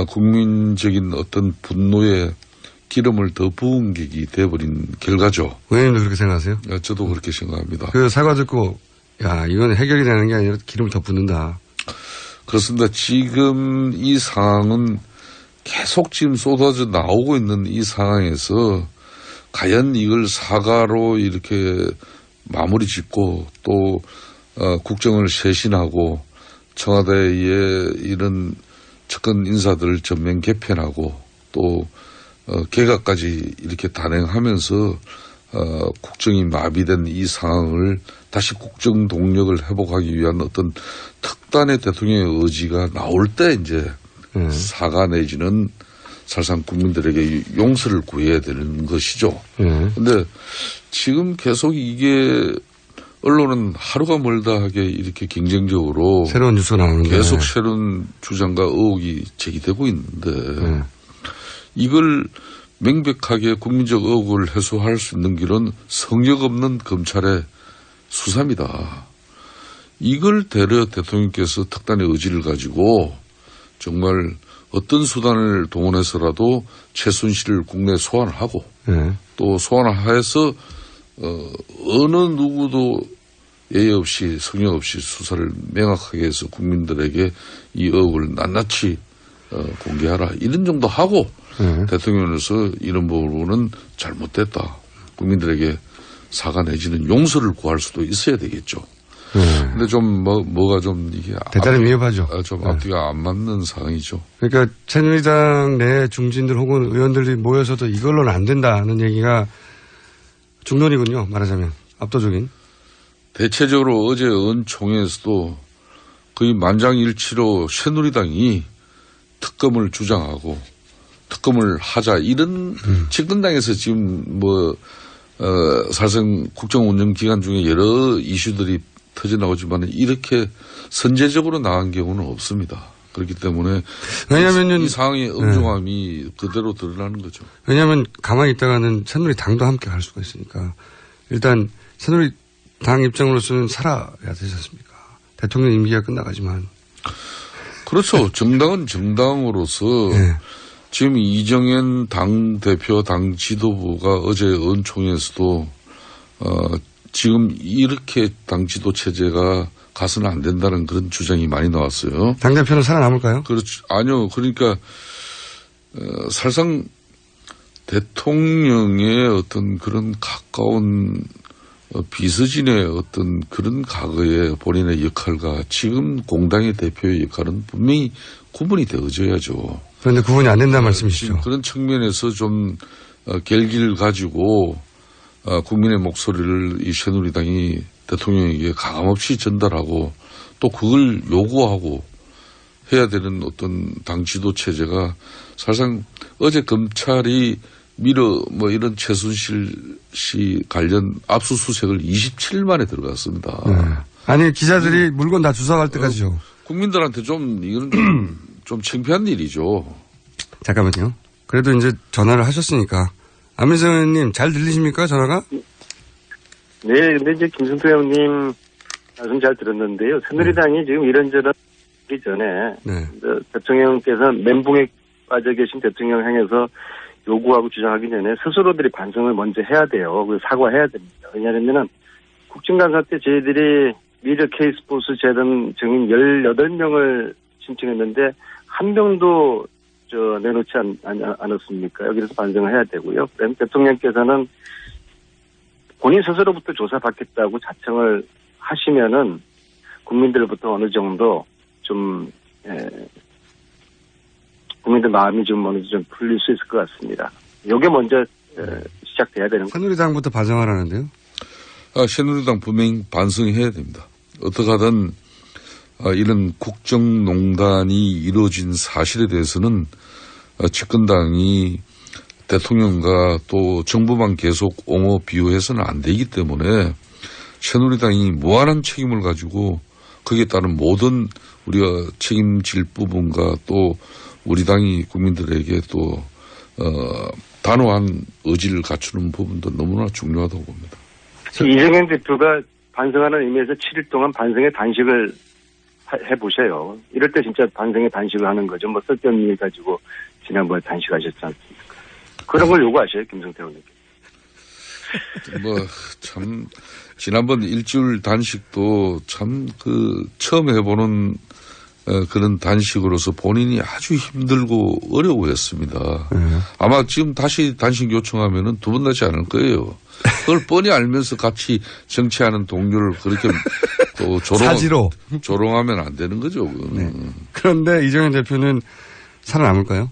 국민적인 어떤 분노에 기름을 더 부은 격이 돼버린 결과죠. 의원님도 그렇게 생각하세요? 저도 그렇게 생각합니다. 그 사과 듣고 이건 해결이 되는 게 아니라 기름을 더 붓는다. 그렇습니다. 지금 이 상황은 계속 지금 쏟아져 나오고 있는 이 상황에서 과연 이걸 사과로 이렇게 마무리 짓고 또 국정을 쇄신하고 청와대의 이런 측근 인사들을 전면 개편하고 또 개각까지 이렇게 단행하면서 국정이 마비된 이 상황을 다시 국정 동력을 회복하기 위한 어떤 특단의 대통령의 의지가 나올 때 이제 사과 내지는 사실상 국민들에게 용서를 구해야 되는 것이죠. 그런데 지금 계속 이게 언론은 하루가 멀다 하게 이렇게 경쟁적으로 새로운 뉴스가 나오는데 계속 새로운 주장과 의혹이 제기되고 있는데 이걸 명백하게 국민적 의혹을 해소할 수 있는 길은 성역 없는 검찰의 수사입니다. 이걸 대려 대통령께서 특단의 의지를 가지고 정말 어떤 수단을 동원해서라도 최순실을 국내에 소환하고 또 소환해서 어느 누구도 예의 없이 성역 없이 수사를 명확하게 해서 국민들에게 이 의혹을 낱낱이 공개하라 이런 정도 하고 대통령으로서 이런 부분은 잘못됐다. 국민들에게 사과 내지는 용서를 구할 수도 있어야 되겠죠. 근데 좀 뭐가 좀 이게 대단히 위협하죠. 좀 앞뒤가 안 맞는 상황이죠. 그러니까 새누리당 내 중진들 혹은 의원들이 모여서도 이걸로는 안 된다는 얘기가 중론이군요. 말하자면 압도적인. 대체적으로 어제 의원총회에서도 거의 만장일치로 새누리당이 특검을 주장하고 특검을 하자 이런 집권당에서 지금 사실상 국정운영 기간 중에 여러 이슈들이 터져나오지만 이렇게 선제적으로 나간 경우는 없습니다. 그렇기 때문에 왜냐하면 이 상황의 엄중함이 그대로 드러나는 거죠. 왜냐하면 가만히 있다가는 새누리당도 함께 갈 수가 있으니까 일단 새누리당 입장으로서는 살아야 되지 않습니까? 대통령 임기가 끝나가지만. 그렇죠. 정당은 정당으로서 지금 이정현 당대표 당 지도부가 어제 의원총회에서도 지금 이렇게 당 지도 체제가 가서는 안 된다는 그런 주장이 많이 나왔어요. 당대표는 살아남을까요? 그렇죠. 아니요. 그러니까 사실상 대통령의 어떤 그런 가까운 비서진의 어떤 그런 과거의 본인의 역할과 지금 공당의 대표의 역할은 분명히 구분이 되어져야죠. 그런데 구분이 안 된다는 말씀이시죠? 그런 측면에서 좀 결기를 가지고 국민의 목소리를 이 새누리당이 대통령에게 가감없이 전달하고 또 그걸 요구하고 해야 되는 어떤 당 지도 체제가 사실상 어제 검찰이 이런 최순실 씨 관련 압수수색을 27일 만에 들어갔습니다. 아니, 기자들이 물건 다 주워갈 때까지요. 국민들한테 이건 좀 창피한 일이죠. 잠깐만요. 그래도 이제 전화를 하셨으니까. 안민석 의원님, 잘 들리십니까, 전화가? 네, 근데 이제 김승태 형님 말씀 잘 들었는데요. 새누리당이 지금 이런저런 하기 전에 대통령께서 멘붕에 빠져 계신 대통령 향해서 요구하고 주장하기 전에 스스로들이 반성을 먼저 해야 돼요. 그리고 사과해야 됩니다. 왜냐하면 국정감사 때 저희들이 미르 K스포츠 재단 증인 18명을 신청했는데 한 명도 내놓지 않았습니까? 여기서 반성을 해야 되고요. 그다음에 대통령께서는 본인 스스로부터 조사받겠다고 자청을 하시면은 국민들부터 어느 정도 좀 국민들 마음이 좀 어느 정도 좀 풀릴 수 있을 것 같습니다. 이게 먼저 시작돼야 되는 거죠. 새누리당부터 반성하라는데요? 새누리당 분명히 반성해야 됩니다. 어떻게 하든 이런 국정농단이 이루어진 사실에 대해서는 집권당이 대통령과 또 정부만 계속 옹호 비호해서는 안 되기 때문에 새누리당이 무한한 책임을 가지고 거기에 따른 모든 우리가 책임질 부분과 또 우리 당이 국민들에게 또 단호한 의지를 갖추는 부분도 너무나 중요하다고 봅니다. 이정현 대표가 반성하는 의미에서 7일 동안 반성의 단식을 해보세요. 이럴 때 진짜 반성의 단식을 하는 거죠. 쓸데없는 일 가지고 지난번에 단식하셨지 않습니까? 그런 걸 요구하셔요, 김성태 의원님께. 참 지난번 일주일 단식도 참 처음 해보는 그런 단식으로서 본인이 아주 힘들고 어려워했습니다. 아마 지금 다시 단식 요청하면은 두 번 나지 않을 거예요. 그걸 뻔히 알면서 같이 정치하는 동료를 그렇게 또 조롱하면 안 되는 거죠. 네. 그런데 이정현 대표는 살아남을까요?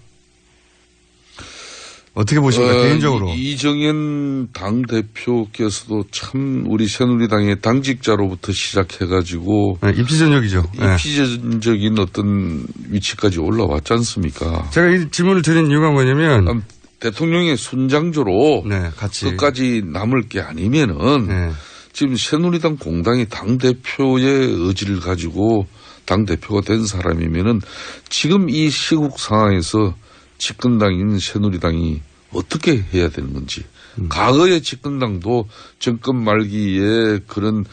어떻게 보십니까, 개인적으로? 이정현 당대표께서도 참 우리 새누리당의 당직자로부터 시작해가지고. 네, 입지전적이죠. 입지전적인 어떤 위치까지 올라왔지 않습니까? 제가 이 질문을 드린 이유가 뭐냐면. 대통령의 순장조로. 네, 같이. 끝까지 남을 게 아니면은. 네. 지금 새누리당 공당이 당대표의 의지를 가지고 당대표가 된 사람이면은 지금 이 시국 상황에서 집권당인 새누리당이 어떻게 해야 되는 건지. 과거의 집권당도 정권 말기에 그런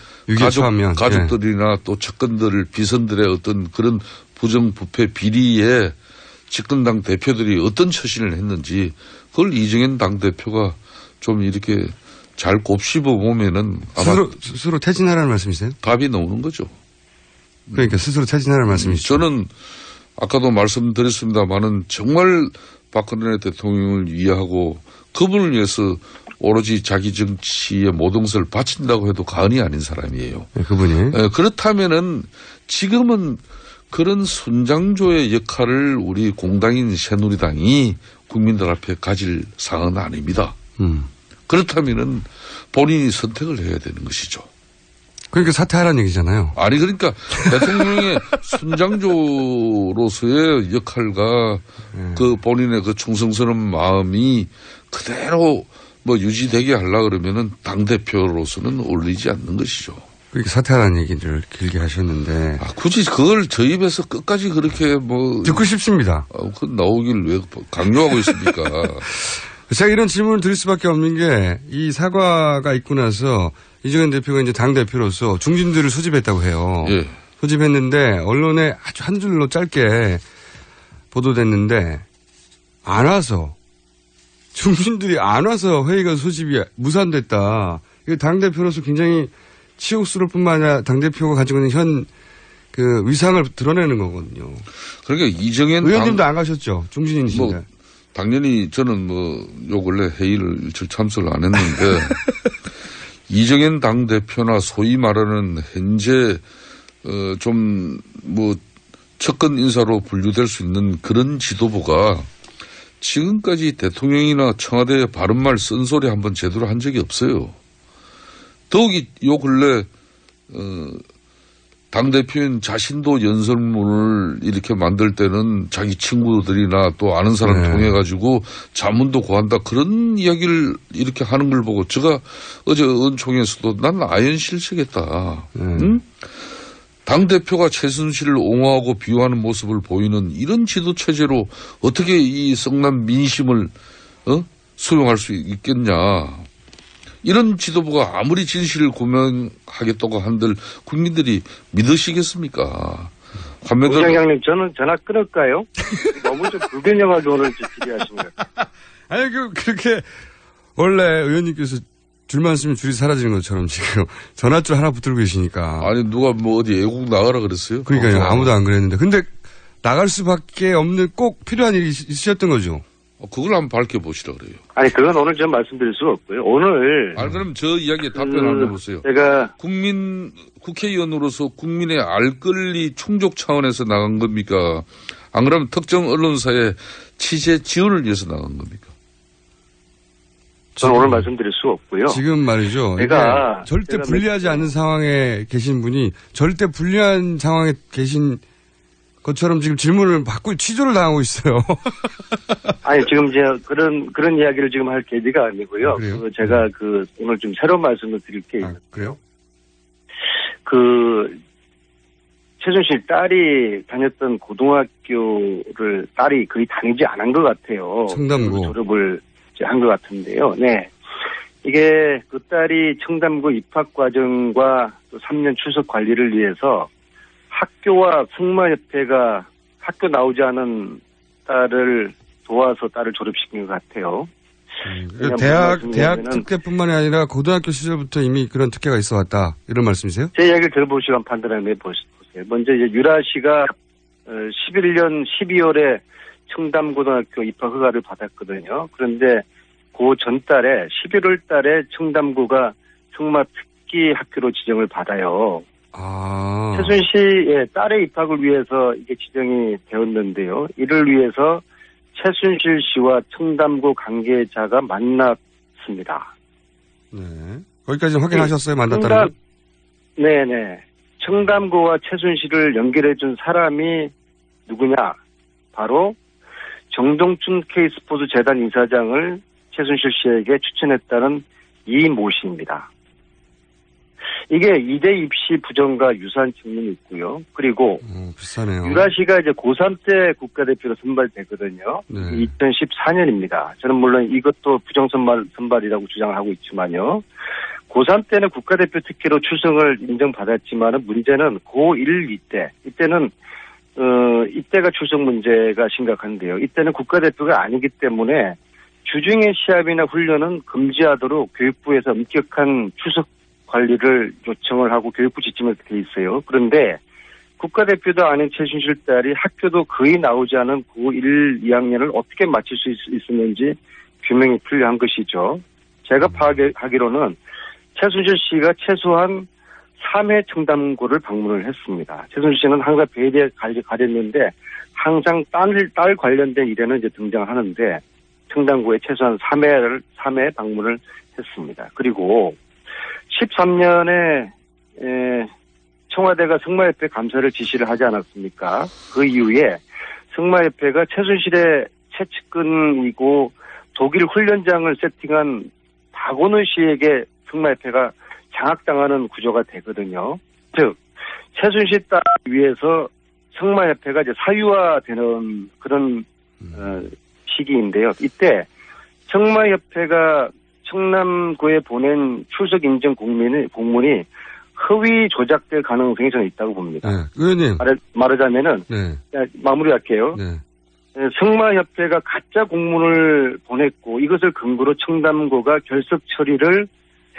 가족들이나 또 측근들, 비선들의 어떤 그런 부정부패 비리에 집권당 대표들이 어떤 처신을 했는지 그걸 이정현 당대표가 좀 이렇게 잘 곱씹어 보면은 아마 스스로 퇴진하라는 말씀이세요? 답이 나오는 거죠. 그러니까 스스로 퇴진하라는 말씀이시죠. 저는 아까도 말씀드렸습니다만은 정말 박근혜 대통령을 위하고 그분을 위해서 오로지 자기 정치의 모든 것을 바친다고 해도 과언이 아닌 사람이에요. 네, 그분이. 그렇다면은 지금은 그런 순장조의 역할을 우리 공당인 새누리당이 국민들 앞에 가질 상황은 아닙니다. 그렇다면은 본인이 선택을 해야 되는 것이죠. 그러니까 사퇴하라는 얘기잖아요. 아니 그러니까 대통령의 순장조로서의 역할과 그 본인의 그 충성스러운 마음이 그대로 뭐 유지되게 하려 그러면은 당대표로서는 어울리지 않는 것이죠. 그렇게 사퇴하라는 얘기를 길게 하셨는데. 굳이 그걸 저 입에서 끝까지 그렇게 뭐. 듣고 싶습니다. 그 나오길 왜 강요하고 있습니까? 제가 이런 질문을 드릴 수밖에 없는 게 이 사과가 있고 나서 이정현 대표가 이제 당대표로서 중진들을 소집했다고 해요. 예. 소집했는데 언론에 아주 한 줄로 짧게 보도됐는데 안 와서 중진들이 안 와서 회의가 소집이 무산됐다. 이거 당대표로서 굉장히 치욕스러울 뿐만 아니라 당대표가 가지고 있는 그 위상을 드러내는 거거든요. 그러니까 이정현 의원님도 안 가셨죠? 중진이신데. 뭐 당연히 저는 요 근래 회의를 참석을 안 했는데 이정현 당대표나 소위 말하는 현재 좀 측근 인사로 분류될 수 있는 그런 지도부가 지금까지 대통령이나 청와대에 바른말 쓴소리 한번 제대로 한 적이 없어요. 더욱이 요 근래 당대표인 자신도 연설문을 이렇게 만들 때는 자기 친구들이나 또 아는 사람 통해 가지고 자문도 구한다 그런 이야기를 이렇게 하는 걸 보고 제가 어제 의원총회에서도 난 아연실색했다. 응? 당대표가 최순실을 옹호하고 비호하는 모습을 보이는 이런 지도체제로 어떻게 이 썩난 민심을 수용할 수 있겠냐. 이런 지도부가 아무리 진실을 구명하겠다고 한들 국민들이 믿으시겠습니까? 부장장님 저는 전화 끊을까요? 너무 좀 불균형하게 오늘 질의하십니다. 아니 그렇게 원래 의원님께서 줄만 쓰면 줄이 사라지는 것처럼 지금 전화줄 하나 붙들고 계시니까. 아니 누가 어디 애국 나가라 그랬어요? 그러니까요. 아무도 안 그랬는데. 근데 나갈 수밖에 없는 꼭 필요한 일이 있으셨던 거죠. 그걸 한번 밝혀보시라 그래요. 아니, 그건 오늘 전 말씀드릴 수가 없고요. 오늘. 그럼 저 이야기에 답변 한번 해보세요. 제가. 국회의원으로서 국민의 알 권리 충족 차원에서 나간 겁니까? 안 그러면 특정 언론사의 취재 지원을 위해서 나간 겁니까? 저는 오늘 말씀드릴 수 없고요. 지금 말이죠. 제가 절대 불리하지 않은 상황에 계신 분이 절대 불리한 상황에 계신 것처럼 지금 질문을 받고 취조를 당하고 있어요. 아니, 지금 이제 그런 이야기를 지금 할 계기가 아니고요. 제가 오늘 좀 새로운 말씀을 드릴 게 있는데. 그래요? 최순실 딸이 다녔던 고등학교를 딸이 거의 다니지 않은 것 같아요. 청담고. 졸업을 한 것 같은데요. 네. 이게 그 딸이 청담고 입학 과정과 또 3년 출석 관리를 위해서 학교와 승마협회가 학교 나오지 않은 딸을 도와서 딸을 졸업시킨 것 같아요. 대학 특혜뿐만이 아니라 고등학교 시절부터 이미 그런 특혜가 있어 왔다. 이런 말씀이세요? 제 이야기를 들어보시고 판단을 해보세요. 먼저 이제 유라 씨가 11년 12월에 청담고등학교 입학 허가를 받았거든요. 그런데 그 전달에 11월 달에 청담고가 승마 특기 학교로 지정을 받아요. 최순실의 딸의 입학을 위해서 이게 지정이 되었는데요. 이를 위해서 최순실 씨와 청담구 관계자가 만났습니다. 네. 거기까지 확인하셨어요? 만났다는 거? 네네. 청담구와 최순실을 연결해준 사람이 누구냐? 바로 정동춘 K스포츠 재단 이사장을 최순실 씨에게 추천했다는 이모 씨입니다. 이게 이대 입시 부정과 유사한 측면이 있고요. 그리고 비슷하네요. 유라 씨가 이제 고3 때 국가대표로 선발되거든요. 네. 2014년입니다. 저는 물론 이것도 부정선발이라고 주장을 하고 있지만요. 고3 때는 국가대표 특기로 출성을 인정받았지만 문제는 고1 이때는 이때가 출석 문제가 심각한데요. 이때는 국가대표가 아니기 때문에 주중의 시합이나 훈련은 금지하도록 교육부에서 엄격한 출석 관리를 요청을 하고 교육부 지침에 돼 있어요. 그런데 국가대표도 아닌 최순실 딸이 학교도 거의 나오지 않은 고1, 2학년을 어떻게 마칠 수 있었는지 규명이 필요한 것이죠. 제가 파악하기로는 최순실 씨가 최소한 3회 청담구를 방문을 했습니다. 최순실 씨는 항상 배대에 가렸는데 항상 딸 관련된 일에는 이제 등장하는데 청담구에 최소한 3회 방문을 했습니다. 그리고 13년에 청와대가 승마협회 감사를 지시를 하지 않았습니까? 그 이후에 승마협회가 최순실의 최측근이고 독일 훈련장을 세팅한 박원훈 씨에게 승마협회가 장악당하는 구조가 되거든요. 즉 최순실 딸 위해서 승마협회가 이제 사유화되는 그런 시기인데요. 이때 승마협회가 청남구에 보낸 출석 인증 공문이 허위 조작될 가능성이 저는 있다고 봅니다. 네. 의원님. 말하자면은 네. 마무리할게요. 네. 승마협회가 가짜 공문을 보냈고 이것을 근거로 청담구가 결석 처리를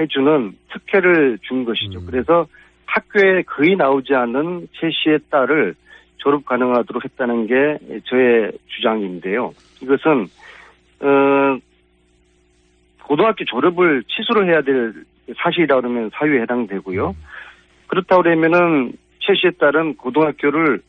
해주는 특혜를 준 것이죠. 그래서 학교에 거의 나오지 않는 최 씨의 딸을 졸업 가능하도록 했다는 게 저의 주장인데요. 이것은 고등학교 졸업을 취소를 해야 될 사실이라 그러면 사유에 해당되고요. 그렇다고 그러면은 최 씨의 딸은 고등학교를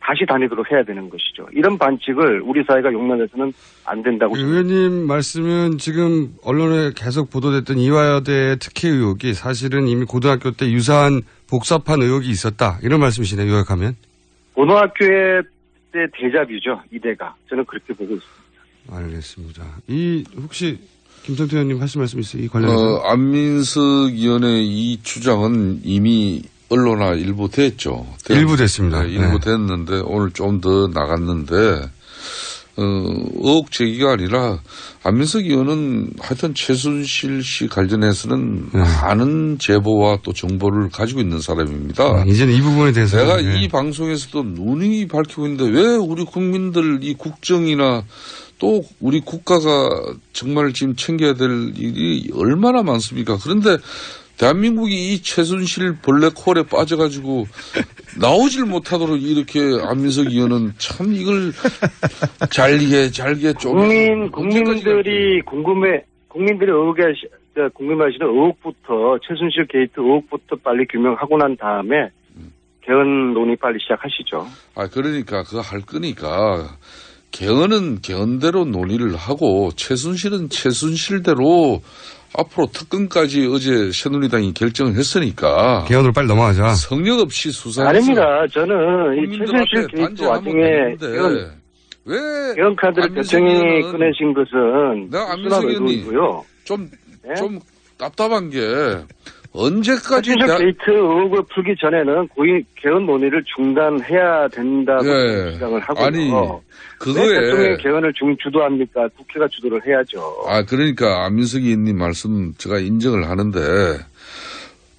다시 다니도록 해야 되는 것이죠. 이런 반칙을 우리 사회가 용납해서는 안 된다고 생각합니다. 의원님 말씀은 지금 언론에 계속 보도됐던 이화여대 특혜 의혹이 사실은 이미 고등학교 때 유사한 복사판 의혹이 있었다. 이런 말씀이시네요. 요약하면. 고등학교의 때 대잡이죠. 이대가. 저는 그렇게 보고 있습니다. 알겠습니다. 혹시 김성태 의원님 하실 말씀 있어요? 이 관련해서. 안민석 의원의 이 주장은 이미 언론화 일부 됐죠. 일부 됐습니다. 네, 일부 됐는데 오늘 좀 더 나갔는데 의혹 제기가 아니라 안민석 의원은 하여튼 최순실 씨 관련해서는 많은 제보와 또 정보를 가지고 있는 사람입니다. 이제는 이 부분에 대해서 내가 이 방송에서도 누누이 밝히고 있는데 왜 우리 국민들 이 국정이나 또 우리 국가가 정말 지금 챙겨야 될 일이 얼마나 많습니까? 그런데 대한민국이 이 최순실 블랙홀에 빠져가지고 나오질 못하도록 이렇게 안민석 의원은 참 이걸 잘게 좀. 국민들이 궁금해하시는 의혹부터 최순실 게이트 의혹부터 빨리 규명하고 난 다음에 개헌 논의 빨리 시작하시죠. 그러니까 그거 할 거니까 개헌은 개헌대로 논의를 하고 최순실은 최순실대로 앞으로 특검까지 어제 새누리당이 결정을 했으니까 개헌으로 빨리 넘어가자. 성역 없이 수사해서 아닙니다. 저는 이 최순실 게이트 와중에 개헌 카드를 대통령이 꺼내신 것은 내가 안민석 의원이 좀 답답한 게 언제까지 최순실 게이트 의혹을 풀기 전에는 고위 개헌 논의를 중단해야 된다고 주장을 하고요. 그거에 대통령이 개헌을 주도합니까? 국회가 주도를 해야죠. 그러니까 안민석 의원님 말씀 제가 인정을 하는데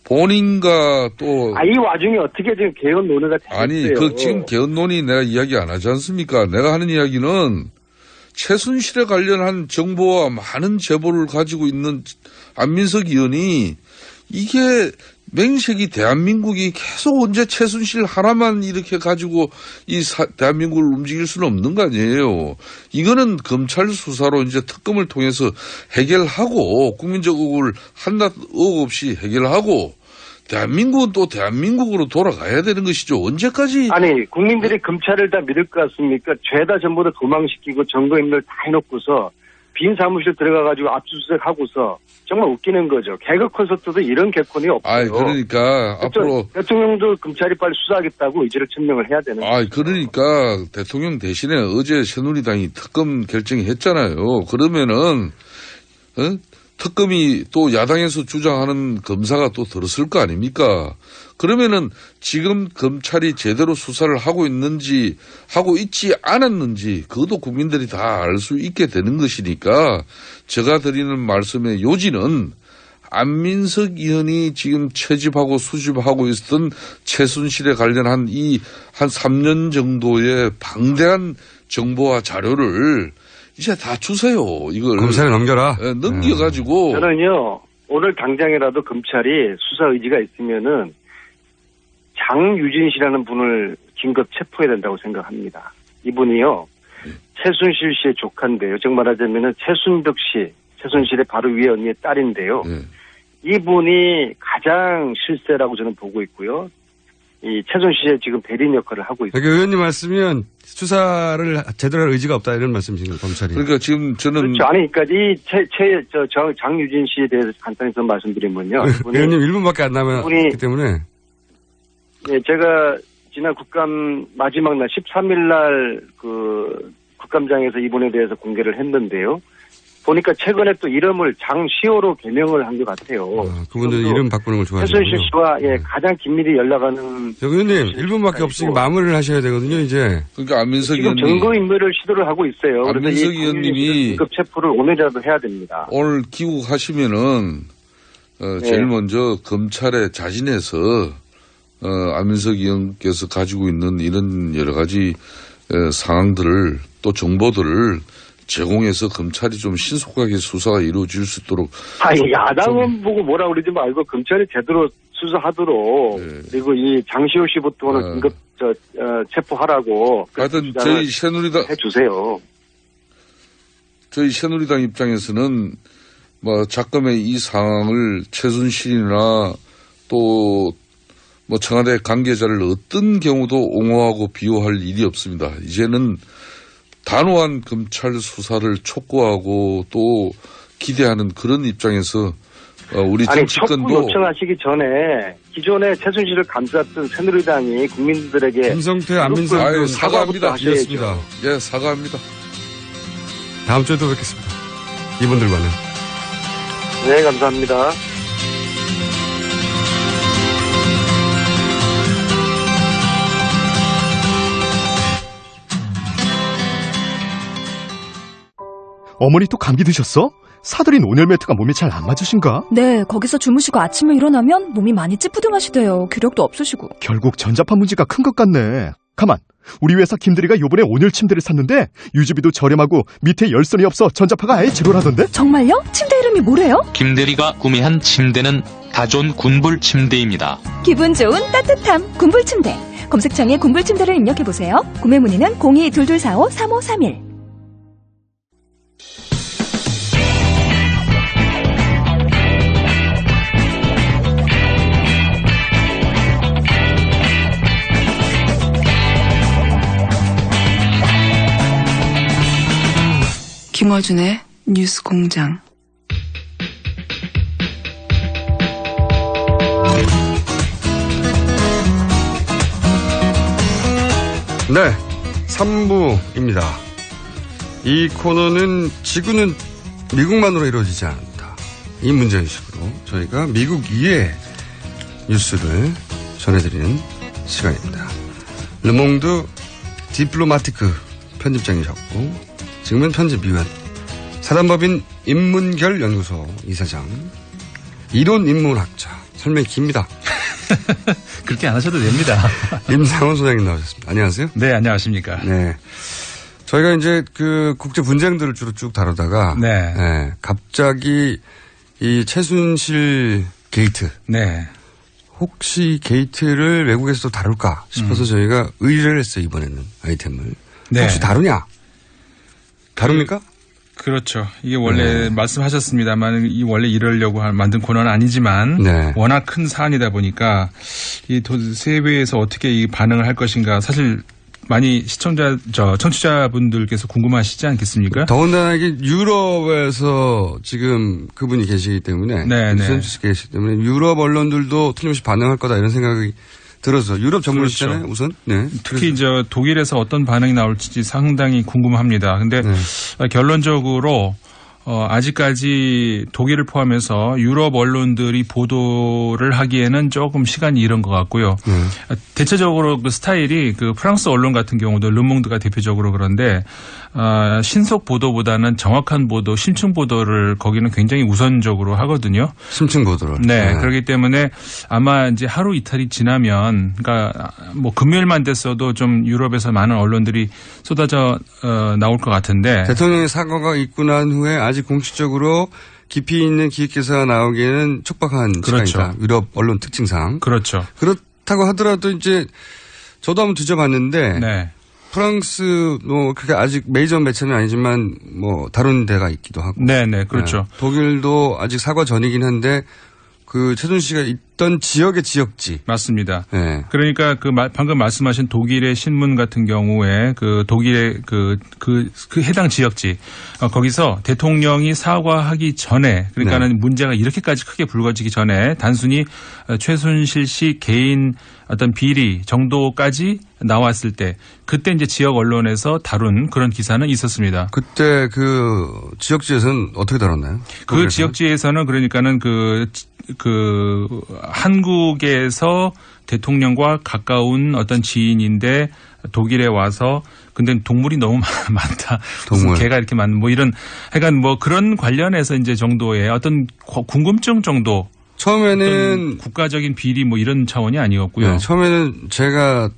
본인과 또 이 와중에 어떻게 지금 개헌 논의가 되겠어요? 지금 개헌 논의 내가 이야기 안 하지 않습니까? 내가 하는 이야기는 최순실에 관련한 정보와 많은 제보를 가지고 있는 안민석 의원이 이게 맹색이 대한민국이 계속 언제 최순실 하나만 이렇게 가지고 대한민국을 움직일 수는 없는 거 아니에요. 이거는 검찰 수사로 이제 특검을 통해서 해결하고 국민적 의혹을 한낱 의혹 없이 해결하고 대한민국은 또 대한민국으로 돌아가야 되는 것이죠. 언제까지? 아니, 국민들이 검찰을 다 믿을 것 같습니까? 죄다 전부 다 도망시키고 증거인멸 다 해놓고서 빈 사무실 들어가가지고 압수수색하고서 정말 웃기는 거죠. 개그 콘서트도 이런 개콘이 없어요. 그러니까 앞으로 대통령도 검찰이 빨리 수사하겠다고 의지를 천명을 해야 되는 거죠. 그러니까 대통령 대신에 어제 새누리당이 특검 결정했잖아요. 그러면은 특검이 또 야당에서 주장하는 검사가 또 들었을 거 아닙니까? 그러면은 지금 검찰이 제대로 수사를 하고 있는지 하고 있지 않았는지 그것도 국민들이 다 알 수 있게 되는 것이니까 제가 드리는 말씀의 요지는 안민석 의원이 지금 채집하고 수집하고 있었던 최순실에 관련한 이 한 3년 정도의 방대한 정보와 자료를 이제 다 주세요. 이걸 검찰에 넘겨라. 넘겨가지고. 저는요, 오늘 당장이라도 검찰이 수사 의지가 있으면은 장유진 씨라는 분을 긴급 체포해야 된다고 생각합니다. 이분이요, 최순실 씨의 조카인데요. 즉 말하자면은 최순덕 씨, 최순실의 바로 위에 언니의 딸인데요. 이분이 가장 실세라고 저는 보고 있고요. 이 최순실의 지금 대리인 역할을 하고 있습니다. 그러니까 의원님 말씀이면 수사를 제대로 할 의지가 없다 이런 말씀이신 거예요, 검찰이. 그러니까 지금 저는. 그렇죠. 아니, 그러니까 이 장유진 씨에 대해서 간단히 좀 말씀드리면요. 의원님 1분밖에 안 남았기 때문에. 예, 제가 지난 국감 마지막 날 13일 날 그 국감장에서 이분에 대해서 공개를 했는데요. 보니까 최근에 또 이름을 장시호로 개명을 한 것 같아요. 그분들 이름 바꾸는 걸 좋아하시군요. 최순실 씨와 가장 긴밀히 연락하는. 의원님 1분밖에 없으니 마무리를 하셔야 되거든요, 이제. 그러니까 안민석 지금 의원님. 증거인멸을 시도를 하고 있어요. 안민석 의원님이 긴급 체포를 오늘이라도 해야 됩니다. 오늘 귀국하시면은 제일 먼저 검찰에 자진해서 안민석 의원께서 가지고 있는 이런 여러 가지 상황들을 또 정보들을 제공해서 검찰이 좀 신속하게 수사가 이루어질 수 있도록. 야당은 보고 뭐라 그러지 말고 검찰이 제대로 수사하도록. 그리고 이 장시호 씨부터는 긴급 체포하라고. 하여튼 저희 새누리당 해주세요. 저희 새누리당 입장에서는 뭐 작금의 이 상황을 최순실이나 또 뭐 청와대 관계자를 어떤 경우도 옹호하고 비호할 일이 없습니다. 이제는 단호한 검찰 수사를 촉구하고 또 기대하는 그런 입장에서 우리 정치권도. 촉구 요청하시기 전에 기존에 최순실을 감쌌던 새누리당이 국민들에게. 김성태, 안민석 의원 사과합니다. 하셨습니다. 예, 사과합니다. 다음 주에 또 뵙겠습니다. 이분들과는. 네, 감사합니다. 어머니 또 감기 드셨어? 사들인 온열 매트가 몸에 잘 안 맞으신가? 네, 거기서 주무시고 아침에 일어나면 몸이 많이 찌뿌둥하시대요. 기력도 없으시고. 결국 전자파 문제가 큰 것 같네. 가만, 우리 회사 김대리가 요번에 온열 침대를 샀는데 유지비도 저렴하고 밑에 열선이 없어 전자파가 아예 제로라던데? 정말요? 침대 이름이 뭐래요? 김대리가 구매한 침대는 다존 군불 침대입니다. 기분 좋은 따뜻함 군불 침대. 검색창에 군불 침대를 입력해보세요. 구매 문의는 02-2245-3531. 김어준의 뉴스공장. 네, 3부입니다. 이 코너는 지구는 미국만으로 이루어지지 않는다. 이 문제의식으로 저희가 미국 이의 뉴스를 전해드리는 시간입니다. 르몽드 디플로마티크 편집장이셨고 지금은 편집위원, 사단법인 인문결 연구소 이사장, 이론인문학자, 설명이 깁니다. 그렇게 안 하셔도 됩니다. 임상훈 소장님 나오셨습니다. 안녕하세요. 네, 안녕하십니까. 네. 저희가 이제 그 국제 분쟁들을 주로 쭉 다루다가. 네. 네. 갑자기 이 최순실 게이트. 네. 혹시 게이트를 외국에서도 다룰까 싶어서 저희가 의뢰를 했어요, 이번에는 아이템을. 네. 혹시 다루냐? 다룹니까? 그렇죠. 이게 원래 말씀하셨습니다만 이 원래 이러려고 만든 코너는 아니지만 네. 워낙 큰 사안이다 보니까 이 세계에서 어떻게 이 반응을 할 것인가 사실 많이 청취자분들께서 궁금하시지 않겠습니까? 더군다나 이게 유럽에서 지금 그분이 계시기 때문에 유선 씨 계시기 때문에 유럽 언론들도 틀림없이 반응할 거다 이런 생각이 들어서 유럽 전문이시잖아요, 그렇죠. 우선. 네. 특히 이제 독일에서 어떤 반응이 나올지 상당히 궁금합니다. 근데 결론적으로 아직까지 독일을 포함해서 유럽 언론들이 보도를 하기에는 조금 시간이 이른 것 같고요. 대체적으로 그 스타일이 그 프랑스 언론 같은 경우도 르몽드가 대표적으로 그런데 신속 보도보다는 정확한 보도, 심층 보도를 거기는 굉장히 우선적으로 하거든요. 심층 보도를. 네. 그렇기 때문에 아마 이제 하루 이틀이 지나면 그러니까 뭐 금요일만 됐어도 좀 유럽에서 많은 언론들이 쏟아져 나올 것 같은데 대통령의 사과가 있고 난 후에 아직 공식적으로 깊이 있는 기획 기사가 나오기에는 촉박한 그렇죠. 시간이다. 유럽 언론 특징상. 그렇죠. 그렇다고 하더라도 이제 저도 한번 뒤져봤는데 네. 프랑스 그게 아직 메이저 매체는 아니지만 뭐 다른 데가 있기도 하고. 네네 그렇죠. 네. 독일도 아직 사과 전이긴 한데 그 최순실씨가 있던 지역의 지역지. 맞습니다. 네. 그러니까 방금 말씀하신 독일의 신문 같은 경우에 그 독일의 그 해당 지역지 거기서 대통령이 사과하기 전에 그러니까는 문제가 이렇게까지 크게 불거지기 전에 단순히 최순실 씨 개인 어떤 비리 정도까지 나왔을 때 그때 이제 지역 언론에서 다룬 그런 기사는 있었습니다. 그때 그 지역지에서는 어떻게 다뤘나요? 그 지역지에서는 그러니까는 그 한국에서 대통령과 가까운 어떤 지인인데 독일에 와서 근데 동물이 너무 많다. 무슨 개가 이렇게 많은 뭐 이런 하여간 뭐 그런 관련해서 이제 정도의 어떤 궁금증 정도. 처음에는 국가적인 비리 뭐 이런 차원이 아니었고요. 네, 처음에는 제가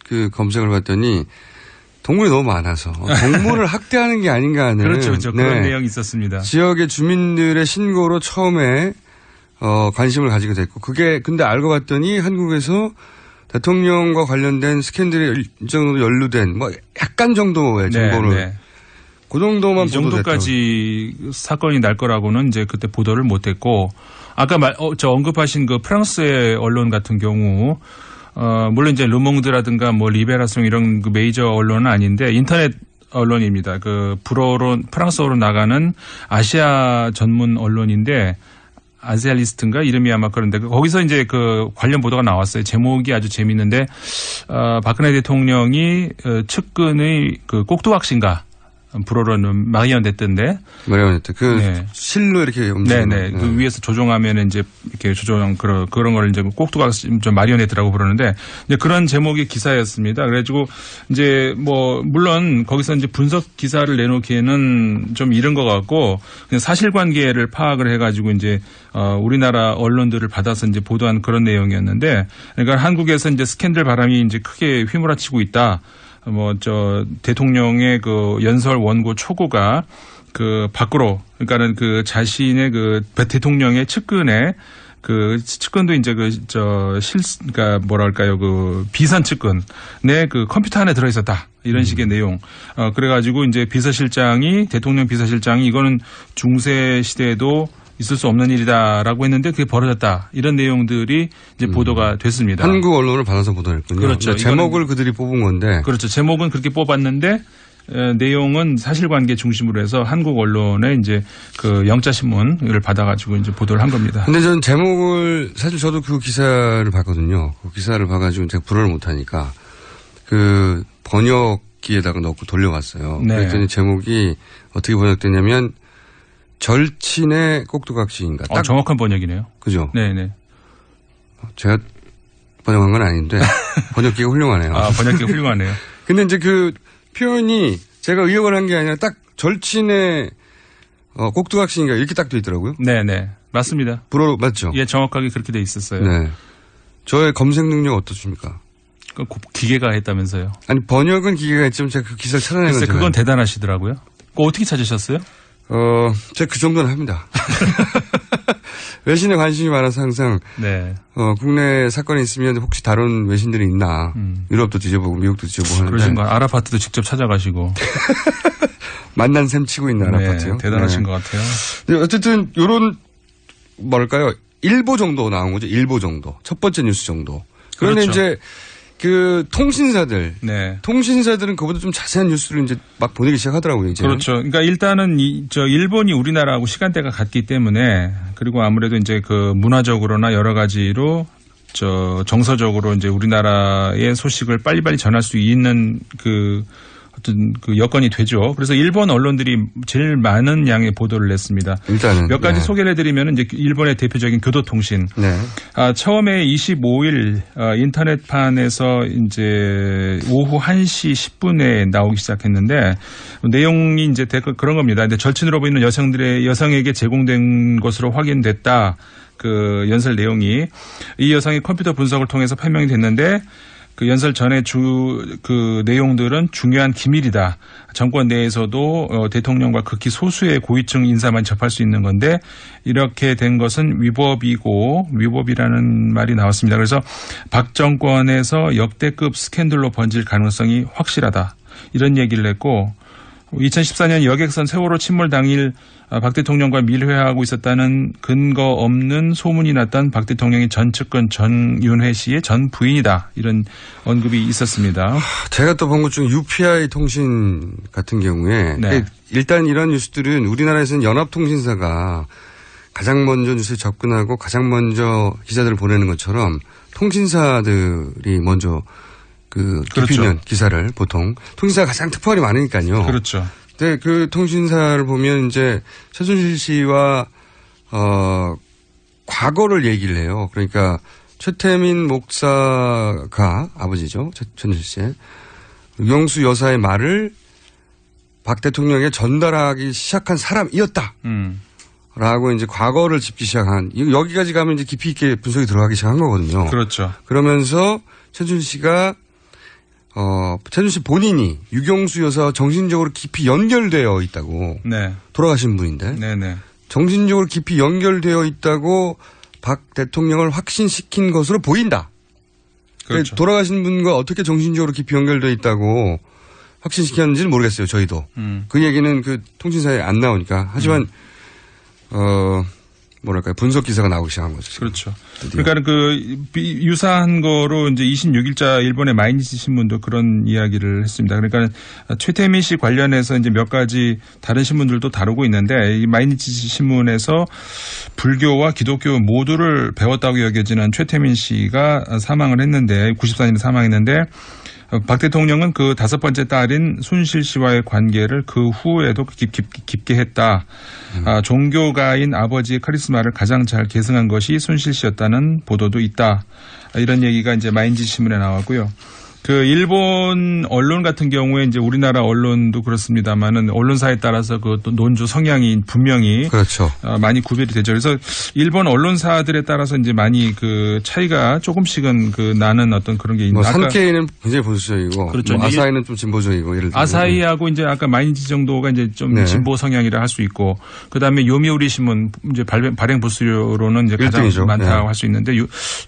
그 검색을 봤더니 동물이 너무 많아서 동물을 학대하는 게 아닌가 하는 그렇죠. 그런 내용이 있었습니다. 지역의 주민들의 신고로 처음에 관심을 가지게 됐고 그게 근데 알고 봤더니 한국에서 대통령과 관련된 스캔들이 일정으로 연루된 뭐 약간 정도의 정보를 그 정도만 이 정도까지 사건이 날 거라고는 이제 그때 보도를 못했고 아까 언급하신 그 프랑스의 언론 같은 경우 물론 이제 르몽드라든가 뭐 리베라송 이런 그 메이저 언론은 아닌데 인터넷 언론입니다. 그 프랑스어로 나가는 아시아 전문 언론인데 아시아리스트인가 이름이 아마 그런데 거기서 이제 그 관련 보도가 나왔어요. 제목이 아주 재밌는데 박근혜 대통령이 측근의 그 꼭두각시인가 불어로는 마리오네트인데. 마리오네트. 실로 이렇게 움직이는. 네네. 그 위에서 조종하면 이제 이렇게 그런 걸 이제 꼭두각시 좀 마리오네트라고 부르는데 이제 그런 제목의 기사였습니다. 그래가지고 이제 뭐 물론 거기서 이제 분석 기사를 내놓기에는 좀 이른 것 같고 그냥 사실관계를 파악을 해가지고 이제 우리나라 언론들을 받아서 이제 보도한 그런 내용이었는데 그러니까 한국에서 이제 스캔들 바람이 이제 크게 휘몰아치고 있다. 대통령의 그 연설 원고 초고가 그 밖으로, 그러니까는 그 자신의 그 대통령의 측근에 그 측근도 이제 그러니까 뭐랄까요, 그 비선 측근의 그 컴퓨터 안에 들어있었다. 이런 식의 내용. 그래가지고 이제 대통령 비서실장이 이거는 중세 시대에도 있을 수 없는 일이다라고 했는데 그게 벌어졌다. 이런 내용들이 이제 보도가 됐습니다. 한국 언론을 받아서 보도했군요. 그렇죠. 제목을 그들이 뽑은 건데. 그렇죠. 제목은 그렇게 뽑았는데 내용은 사실관계 중심으로 해서 한국 언론의 이제 그 영자신문을 받아가지고 이제 보도를 한 겁니다. 근데 저는 제목을 사실 저도 그 기사를 봤거든요. 그 기사를 봐가지고 제가 불어를 못하니까 그 번역기에다가 넣고 돌려봤어요. 네. 그랬더니 제목이 어떻게 번역됐냐면 절친의 꼭두각시인가. 딱 정확한 번역이네요. 그죠? 네네. 제가 번역한 건 아닌데 번역기가 훌륭하네요. 번역기가 훌륭하네요. 근데 이제 그 표현이 제가 의역을 한 게 아니라 딱 절친의 꼭두각시인가 이렇게 딱 돼 있더라고요. 네네. 맞습니다. 불어 맞죠? 예, 정확하게 그렇게 돼 있었어요. 네. 저의 검색 능력 어떠십니까? 기계가 했다면서요? 아니 번역은 기계가 했지만 제가 그 기사를 찾아낸 거죠. 그건 대단하시더라고요. 그거 어떻게 찾으셨어요? 제가 그 정도는 합니다. 외신에 관심이 많아서 항상 네. 국내 사건이 있으면 혹시 다른 외신들이 있나 유럽도 뒤져보고 미국도 뒤져보고 하는데 그러신 거 아라파트도 직접 찾아가시고 만난 셈 치고 있는 아라파트요. 네, 대단하신 것 같아요. 네, 어쨌든 요런 뭐랄까요 일보 정도 나온 거죠. 일보 정도 첫 번째 뉴스 정도. 그런데 그렇죠. 이제 그 통신사들, 네. 통신사들은 그보다 좀 자세한 뉴스를 이제 막 보내기 시작하더라고요. 이제. 그렇죠. 그러니까 일단은 일본이 우리나라하고 시간대가 같기 때문에 그리고 아무래도 이제 그 문화적으로나 여러 가지로 정서적으로 이제 우리나라의 소식을 빨리빨리 전할 수 있는 그 어떤 그 여건이 되죠. 그래서 일본 언론들이 제일 많은 양의 보도를 냈습니다. 일단은 몇 가지 네. 소개를 해드리면 이제 일본의 대표적인 교도통신. 네. 처음에 25일 인터넷판에서 이제 오후 1시 10분에 나오기 시작했는데 내용이 이제 그런 겁니다. 근데 절친으로 보이는 여성에게 제공된 것으로 확인됐다. 그 연설 내용이 이 여성의 컴퓨터 분석을 통해서 판명이 됐는데. 그 연설 전에 그 내용들은 중요한 기밀이다. 정권 내에서도 대통령과 극히 소수의 고위층 인사만 접할 수 있는 건데 이렇게 된 것은 위법이라는 말이 나왔습니다. 그래서 박 정권에서 역대급 스캔들로 번질 가능성이 확실하다. 이런 얘기를 했고 2014년 여객선 세월호 침몰 당일 박 대통령과 밀회하고 있었다는 근거 없는 소문이 났던 박 대통령의 전 측근 전윤회 씨의 전 부인이다. 이런 언급이 있었습니다. 제가 또 본 것 중 UPI 통신 같은 경우에 네. 일단 이런 뉴스들은 우리나라에서는 연합통신사가 가장 먼저 뉴스에 접근하고 가장 먼저 기자들을 보내는 것처럼 통신사들이 먼저 그 깊이 있는 그렇죠. 기사를 보통 통신사가 가장 특파원이 많으니까요. 그렇죠. 네, 그 통신사를 보면 이제 최순실 씨와 과거를 얘기를 해요. 그러니까 최태민 목사가 아버지죠. 최순실 씨의 유경수 여사의 말을 박 대통령에게 전달하기 시작한 사람이었다. 라고 이제 과거를 짚기 시작한 여기까지 가면 이제 깊이 있게 분석이 들어가기 시작한 거거든요. 그렇죠. 그러면서 최순실 씨가 최순실 씨 본인이 유경수 여사와 정신적으로 깊이 연결되어 있다고. 네. 돌아가신 분인데. 네네. 정신적으로 깊이 연결되어 있다고 박 대통령을 확신시킨 것으로 보인다. 그렇죠. 돌아가신 분과 어떻게 정신적으로 깊이 연결되어 있다고 확신시켰는지는 모르겠어요. 저희도. 그 얘기는 그 통신사에 안 나오니까. 하지만 뭐랄까요. 분석 기사가 나오기 시작한 거죠. 지금. 그렇죠. 그러니까 유사한 거로 이제 26일자 일본의 마이니치 신문도 그런 이야기를 했습니다. 그러니까 최태민 씨 관련해서 이제 몇 가지 다른 신문들도 다루고 있는데 이 마이니치 신문에서 불교와 기독교 모두를 배웠다고 여겨지는 최태민 씨가 사망을 했는데 94년에 사망했는데 박 대통령은 그 5번째 딸인 순실 씨와의 관계를 그 후에도 깊게 했다. 종교가인 아버지의 카리스마를 가장 잘 계승한 것이 순실 씨였다는 보도도 있다. 이런 얘기가 이제 마인지 신문에 나왔고요. 그 일본 언론 같은 경우에 이제 우리나라 언론도 그렇습니다만은 언론사에 따라서 그 또 논조 성향이 분명히 그렇죠. 많이 구별이 되죠. 그래서 일본 언론사들에 따라서 이제 많이 그 차이가 조금씩은 그 나는 어떤 그런 게 있는. 산케이는 굉장히 보수적이고, 그렇죠. 아사히는 좀 진보적이고, 예를 들면 아사히하고 이제 아까 마이니치 정도가 이제 좀 네. 진보 성향이라 할 수 있고, 그 다음에 요미우리 신문 이제 발행 부수료로는 이제 가장 1등이죠. 많다고 네. 할 수 있는데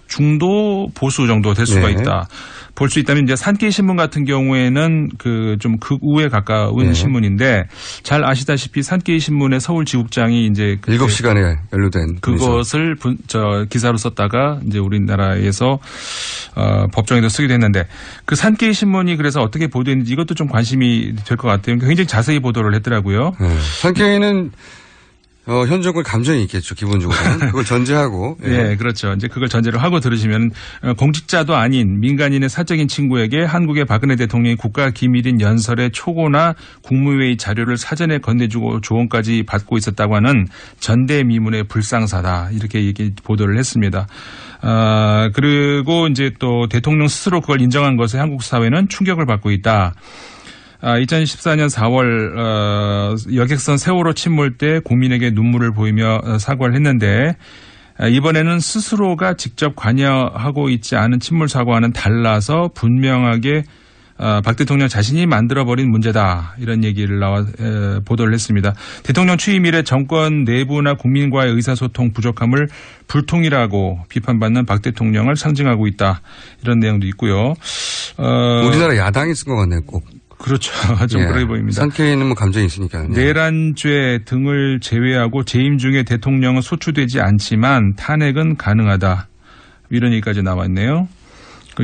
중도 보수 정도 될 수가 네. 있다. 볼 수 있다면 이제 산케이 신문 같은 경우에는 그 좀 극우에 가까운 네. 신문인데 잘 아시다시피 산케이 신문의 서울 지국장이 이제 7시간에 연루된 그것을 기사로 썼다가 이제 우리나라에서 법정에도 쓰게 됐는데 그 산케이 신문이 그래서 어떻게 보도했는지 이것도 좀 관심이 될 것 같아요. 굉장히 자세히 보도를 했더라고요. 네. 산케이는 현 정권 감정이 있겠죠, 기본적으로는. 그걸 전제하고. 네, 그렇죠. 이제 그걸 전제로 하고 들으시면 공직자도 아닌 민간인의 사적인 친구에게 한국의 박근혜 대통령이 국가 기밀인 연설의 초고나 국무회의 자료를 사전에 건네주고 조언까지 받고 있었다고 하는 전대미문의 불상사다. 이렇게 보도를 했습니다. 그리고 이제 또 대통령 스스로 그걸 인정한 것에 한국 사회는 충격을 받고 있다. 2014년 4월 여객선 세월호 침몰 때 국민에게 눈물을 보이며 사과를 했는데 이번에는 스스로가 직접 관여하고 있지 않은 침몰 사과와는 달라서 분명하게 박 대통령 자신이 만들어버린 문제다. 이런 얘기를 보도를 했습니다. 대통령 취임 이래 정권 내부나 국민과의 의사소통 부족함을 불통이라고 비판받는 박 대통령을 상징하고 있다. 이런 내용도 있고요. 우리나라 야당이 쓴 것 같네요, 꼭. 그렇죠. 좀 그렇게 보입니다. 상케이는 뭐 감정이 있으니까요. 내란죄 등을 제외하고 재임 중에 대통령은 소추되지 않지만 탄핵은 가능하다. 이런 얘기까지 나왔네요.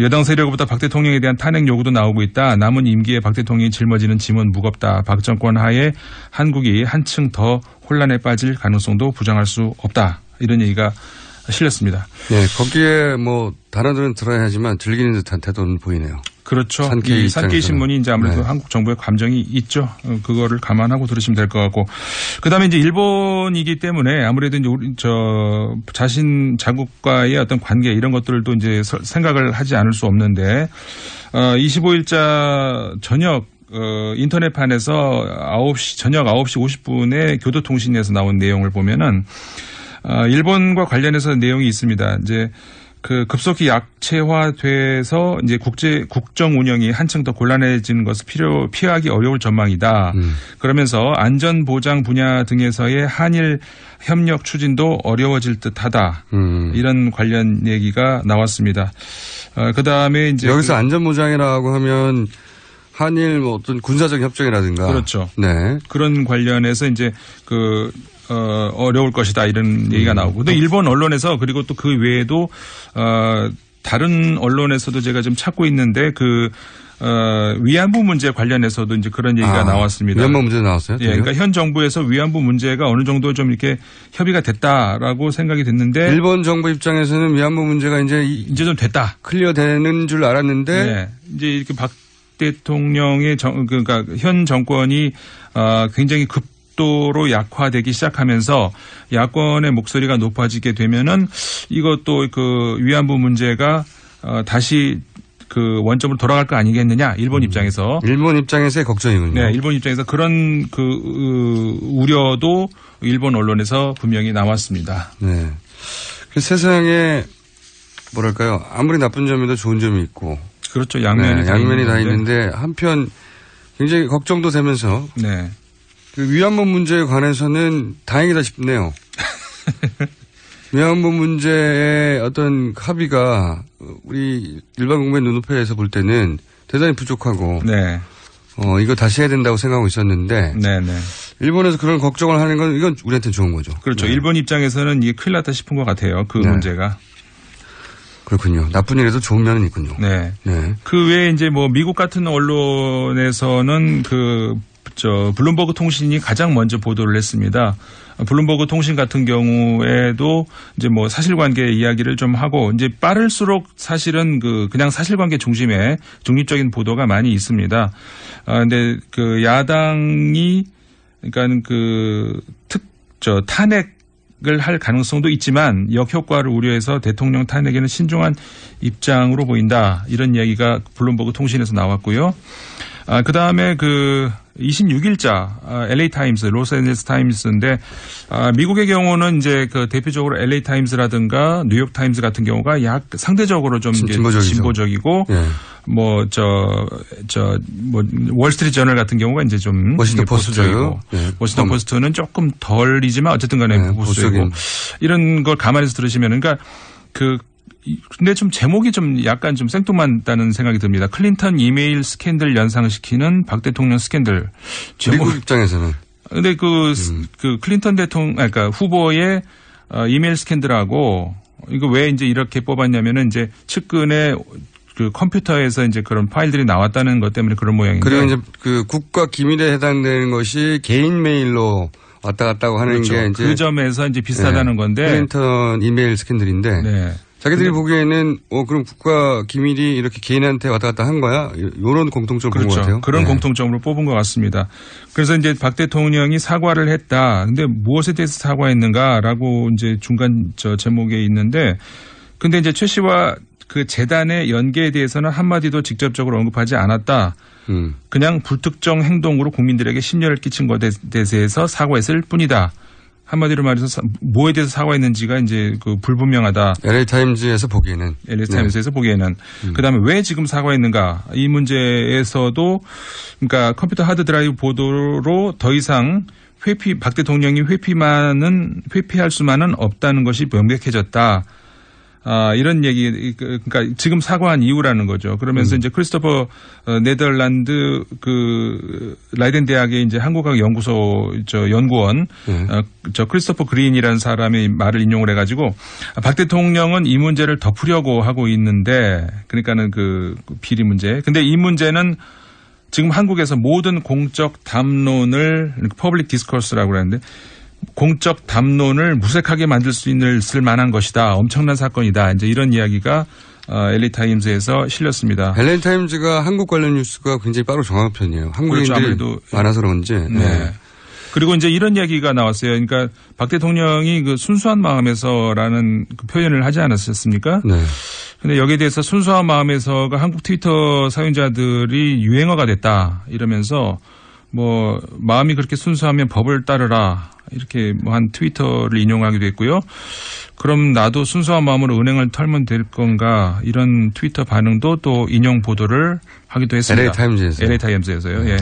여당 세력으로부터 박 대통령에 대한 탄핵 요구도 나오고 있다. 남은 임기에 박 대통령이 짊어지는 짐은 무겁다. 박 정권 하에 한국이 한층 더 혼란에 빠질 가능성도 부정할 수 없다. 이런 얘기가 실렸습니다. 네, 거기에 뭐 단어들은 들어야 하지만 즐기는 듯한 태도는 보이네요. 그렇죠. 이 산케이 신문이 이제 아무래도 한국 정부의 감정이 있죠. 그거를 감안하고 들으시면 될 것 같고. 그다음에 이제 일본이기 때문에 아무래도 이제 자신 자국과의 어떤 관계 이런 것들도 이제 생각을 하지 않을 수 없는데 25일자 저녁 인터넷판에서 저녁 9시 50분에 교도통신에서 나온 내용을 보면은 일본과 관련해서 내용이 있습니다. 이제 급속히 약체화돼서 이제 국정 운영이 한층 더 곤란해지는 것을 피하기 어려울 전망이다. 그러면서 안전 보장 분야 등에서의 한일 협력 추진도 어려워질 듯하다. 이런 관련 얘기가 나왔습니다. 그다음에 이제 여기서 안전 보장이라고 하면 한일 뭐 어떤 군사적 협정이라든가 그렇죠. 네. 그런 관련해서 이제 어려울 것이다 이런 얘기가 나오고 또 일본 언론에서 그리고 또 그 외에도 다른 언론에서도 제가 좀 찾고 있는데 위안부 문제 관련해서도 이제 그런 얘기가 나왔습니다. 위안부 문제 나왔어요? 예, 그러니까 현 정부에서 위안부 문제가 어느 정도 좀 이렇게 협의가 됐다라고 생각이 됐는데 일본 정부 입장에서는 위안부 문제가 이제 좀 됐다. 클리어되는 줄 알았는데 네, 이제 이렇게 박 대통령의 그러니까 현 정권이 굉장히 급도로 약화되기 시작하면서 야권의 목소리가 높아지게 되면은 이것도 위안부 문제가 다시 원점으로 돌아갈 거 아니겠느냐 일본 입장에서. 일본 입장에서의 걱정이군요. 네, 일본 입장에서 그런 우려도 일본 언론에서 분명히 나왔습니다. 네. 세상에 뭐랄까요 아무리 나쁜 점에도 좋은 점이 있고. 그렇죠. 양면이 다 있는데 한편 굉장히 걱정도 되면서 네. 위안부 문제에 관해서는 다행이다 싶네요. 위안부 문제의 어떤 합의가 우리 일반 국민의 눈높이에서 볼 때는 대단히 부족하고 네. 이거 다시 해야 된다고 생각하고 있었는데 네네. 일본에서 그런 걱정을 하는 건 이건 우리한테는 좋은 거죠. 그렇죠. 네. 일본 입장에서는 이게 큰일 났다 싶은 것 같아요. 문제가. 그렇군요. 나쁜 일에도 좋은 면은 있군요. 네. 그 외에 이제 뭐 미국 같은 언론에서는 블룸버그 통신이 가장 먼저 보도를 했습니다. 블룸버그 통신 같은 경우에도 이제 뭐 사실관계 이야기를 좀 하고 이제 빠를수록 사실은 그냥 사실관계 중심의 중립적인 보도가 많이 있습니다. 근데 야당이 그러니까 탄핵을 할 가능성도 있지만 역효과를 우려해서 대통령 탄핵에는 신중한 입장으로 보인다. 이런 이야기가 블룸버그 통신에서 나왔고요. 그다음에 26일자 LA 타임스, 로스앤젤레스 타임스인데 미국의 경우는 이제 대표적으로 LA 타임스라든가 뉴욕 타임스 같은 경우가 상대적으로 좀 진보적이고 월스트리트 저널 같은 경우가 이제 좀 워싱턴 보수적이고 워싱턴 포스트는 조금 덜이지만 어쨌든 간에 보수적이고 이런 걸 감안해서 들으시면 그러니까 근데 좀 제목이 좀 약간 좀 생뚱맞다는 생각이 듭니다. 클린턴 이메일 스캔들 연상시키는 박 대통령 스캔들. 미국 입장에서는. 근데 클린턴 그러니까 후보의 이메일 스캔들하고 이거 왜 이제 이렇게 뽑았냐면은 이제 측근에 컴퓨터에서 이제 그런 파일들이 나왔다는 것 때문에 그런 모양인데. 그리고 이제 국가 기밀에 해당되는 것이 개인 메일로 왔다 갔다 하는 그렇죠. 게 이제 그 점에서 이제 비슷하다는 건데. 클린턴 이메일 스캔들인데. 네. 자기들이 보기에는 그럼 국가 기밀이 이렇게 개인한테 왔다 갔다 한 거야? 이런 공통점을 본 것 같아요. 그런 공통점으로 뽑은 것 같습니다. 그래서 이제 박 대통령이 사과를 했다. 근데 무엇에 대해서 사과했는가라고 이제 중간 제목에 있는데 근데 이제 최 씨와 재단의 연계에 대해서는 한마디도 직접적으로 언급하지 않았다. 그냥 불특정 행동으로 국민들에게 심려를 끼친 것에 대해서 사과했을 뿐이다. 한마디로 말해서 뭐에 대해서 사과했는지가 이제 그 불분명하다. LA 타임즈에서 보기에는. LA 타임즈에서 보기에는. 그다음에 왜 지금 사과했는가. 이 문제에서도 그러니까 컴퓨터 하드 드라이브 보도로 더 이상 박 대통령이 회피할 수만은 없다는 것이 명백해졌다. 이런 얘기, 그러니까 지금 사과한 이유라는 거죠. 그러면서 이제 크리스토퍼 네덜란드 라이덴 대학의 이제 한국학 연구소 연구원 크리스토퍼 그린이라는 사람의 말을 인용을 해가지고 박 대통령은 이 문제를 덮으려고 하고 있는데 그러니까는 그 비리 문제. 근데 이 문제는 지금 한국에서 모든 공적 담론을 퍼블릭 디스커스라고 하는데 공적 담론을 무색하게 만들 수 있을 만한 것이다. 엄청난 사건이다. 이제 이런 이야기가 LA 타임즈에서 실렸습니다. LA 타임즈가 한국 관련 뉴스가 굉장히 빠르고 정확한 편이에요. 한국인들이 그렇죠. 많아서 그런지. 네. 그리고 이제 이런 이야기가 나왔어요. 그러니까 박 대통령이 그 순수한 마음에서라는 그 표현을 하지 않았었습니까? 네. 근데 여기에 대해서 순수한 마음에서가 한국 트위터 사용자들이 유행어가 됐다. 이러면서 뭐 마음이 그렇게 순수하면 법을 따르라. 이렇게 뭐 한 트위터를 인용하기도 했고요. 그럼 나도 순수한 마음으로 은행을 털면 될 건가 이런 트위터 반응도 또 인용 보도를 하기도 했습니다. LA 타임즈에서요. 예.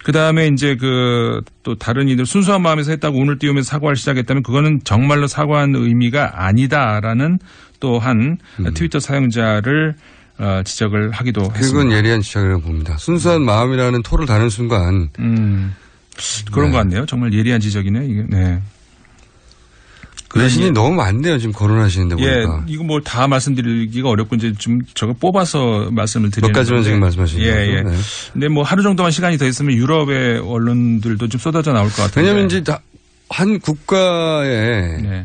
그다음에 이제 또 다른 이들 순수한 마음에서 했다고 운을 띄우면서 사과를 시작했다면 그거는 정말로 사과한 의미가 아니다라는 또 한 트위터 사용자를 지적을 하기도 했습니다. 그건 예리한 지적이라고 봅니다. 순수한 마음이라는 토를 다는 순간 그런 것 같네요. 정말 예리한 지적이네. 이게. 네. 외신이 너무 많네요. 지금 거론하시는데 보니까. 예, 이거 뭐 다 말씀드리기가 어렵고 이제 좀 저거 뽑아서 말씀을 드리는 몇 가지만 지금 말씀하시는 거죠. 예. 네. 근데 뭐 하루 정도만 시간이 더 있으면 유럽의 언론들도 좀 쏟아져 나올 것 같아요. 왜냐하면 이제 한 국가의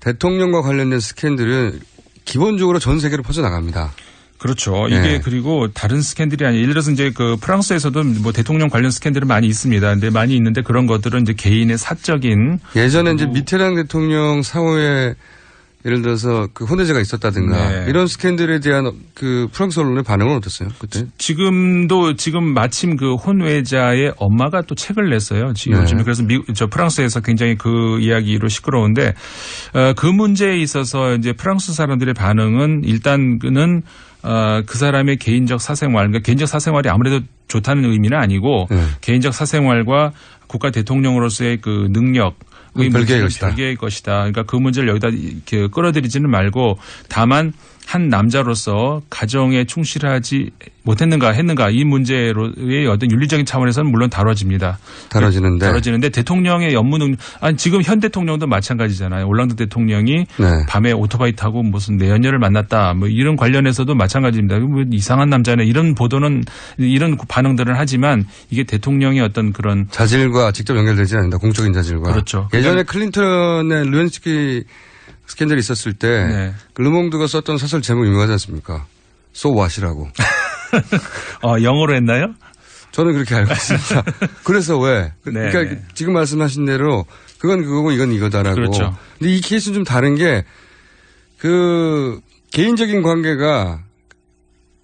대통령과 관련된 스캔들은 기본적으로 전 세계로 퍼져나갑니다. 그렇죠. 이게 그리고 다른 스캔들이 아니에요. 예를 들어서 이제 그 프랑스에서도 뭐 대통령 관련 스캔들은 많이 있습니다. 근데 많이 있는데 그런 것들은 이제 개인의 사적인. 예전에 이제 미테랑 대통령 사후에 예를 들어서 그 혼외제가 있었다든가 이런 스캔들에 대한 그 프랑스 언론의 반응은 어땠어요? 그때? 지금 마침 그 혼외자의 엄마가 또 책을 냈어요. 지금 요즘에 그래서 프랑스에서 굉장히 그 이야기로 시끄러운데 그 문제에 있어서 이제 프랑스 사람들의 반응은 일단은 그 사람의 개인적 사생활, 그러니까 개인적 사생활이 아무래도 좋다는 의미는 아니고 개인적 사생활과 국가 대통령으로서의 그 능력, 별개의 것이다. 그러니까 그 문제를 여기다 이렇게 끌어들이지는 말고 다만 한 남자로서 가정에 충실하지 못했는가 했는가 이 문제로의 어떤 윤리적인 차원에서는 물론 다뤄지는데 대통령의 업무 능력 지금 현 대통령도 마찬가지잖아요. 올랑드 대통령이 밤에 오토바이 타고 무슨 내연녀를 만났다 뭐 이런 관련해서도 마찬가지입니다. 뭐 이상한 남자네 이런 보도는 이런 반응들은 하지만 이게 대통령의 어떤 그런 자질과 직접 연결되지 않는다. 공적인 자질과. 그렇죠. 예전에 클린턴의 루엔스키 스캔들이 있었을 때 르몽드가 썼던 사설 제목이 유명하지 않습니까? So what이라고. 영어로 했나요? 저는 그렇게 알고 있습니다. 그래서 왜? 그러니까 지금 말씀하신 대로 그건 그거고 이건 이거다라고. 그렇죠. 근데 이 케이스는 좀 다른 게 그 개인적인 관계가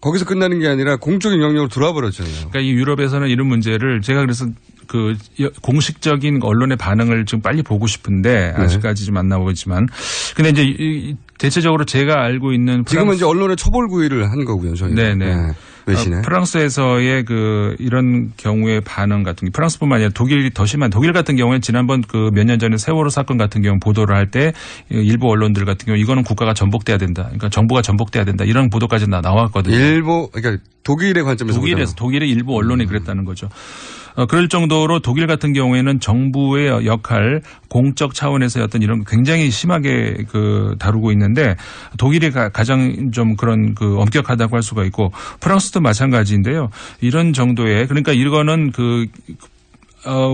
거기서 끝나는 게 아니라 공적인 영역으로 들어와 버렸잖아요. 그러니까 이 유럽에서는 이런 문제를 제가 그래서 그 공식적인 언론의 반응을 좀 빨리 보고 싶은데 아직까지 좀 안 나오고 있지만 근데 이제 대체적으로 제가 알고 있는 지금은 이제 언론의 초벌 구의를 한 거고요. 저희는. 네네. 외신에. 프랑스에서의 그 이런 경우의 반응 같은 게 프랑스뿐만 아니라 독일이 더 심한 독일 같은 경우에 지난번 그 몇 년 전에 세월호 사건 같은 경우 보도를 할 때 일부 언론들 같은 경우 이거는 국가가 전복돼야 된다. 그러니까 정부가 전복돼야 된다. 이런 보도까지 나왔거든요. 그러니까 독일의 관점에서 독일의 일부 언론이 그랬다는 거죠. 그럴 정도로 독일 같은 경우에는 정부의 역할, 공적 차원에서의 어떤 이런 굉장히 심하게 다루고 있는데 독일이 가장 좀 그런 엄격하다고 할 수가 있고 프랑스도 마찬가지인데요. 이런 정도의 그러니까 이거는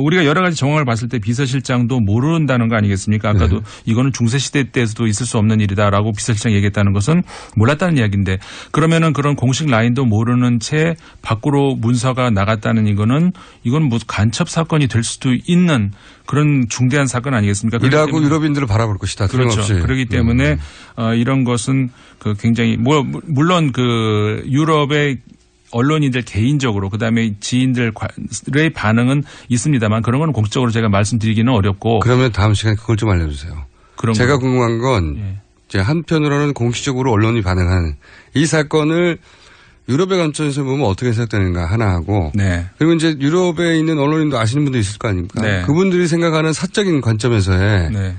우리가 여러 가지 정황을 봤을 때 비서실장도 모른다는 거 아니겠습니까? 아까도 이거는 중세시대 때에서도 있을 수 없는 일이다라고 비서실장이 얘기했다는 것은 몰랐다는 이야기인데 그러면은 그런 공식 라인도 모르는 채 밖으로 문서가 나갔다는 이건 뭐 간첩 사건이 될 수도 있는 그런 중대한 사건 아니겠습니까? 이라고 유럽인들을 바라볼 것이다. 그렇죠. 그렇기 때문에 이런 것은 굉장히 물론 유럽의 언론인들 개인적으로 그다음에 지인들의 반응은 있습니다만 그런 건 공식적으로 제가 말씀드리기는 어렵고. 그러면 다음 시간에 그걸 좀 알려주세요. 제가 궁금한 건 이제 한편으로는 공식적으로 언론이 반응한 이 사건을 유럽의 관점에서 보면 어떻게 생각되는가 하나 하고 그리고 이제 유럽에 있는 언론인도 아시는 분도 있을 거 아닙니까? 그분들이 생각하는 사적인 관점에서의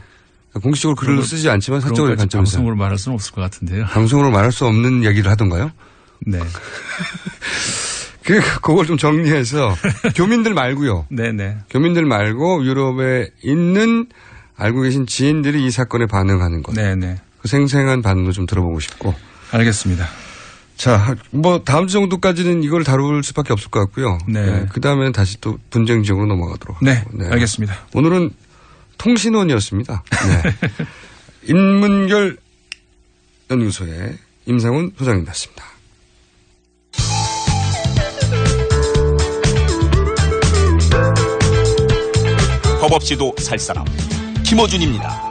공식적으로 글을 쓰지 않지만 사적인 관점에서 방송으로 말할 수는 없을 것 같은데요. 방송으로 말할 수 없는 얘기를 하던가요? 네. 그걸 좀 정리해서 교민들 말고요. 네네. 교민들 말고 유럽에 있는 알고 계신 지인들이 이 사건에 반응하는 것. 네네. 그 생생한 반응도 좀 들어보고 싶고. 알겠습니다. 자, 뭐 다음 주 정도까지는 이걸 다룰 수밖에 없을 것 같고요. 네. 그 다음에는 다시 또 분쟁 지역으로 넘어가도록. 네. 알겠습니다. 오늘은 통신원이었습니다. 네. 인문결 연구소의 임상훈 소장님이었습니다. 법 없이도 살 사람 김어준입니다.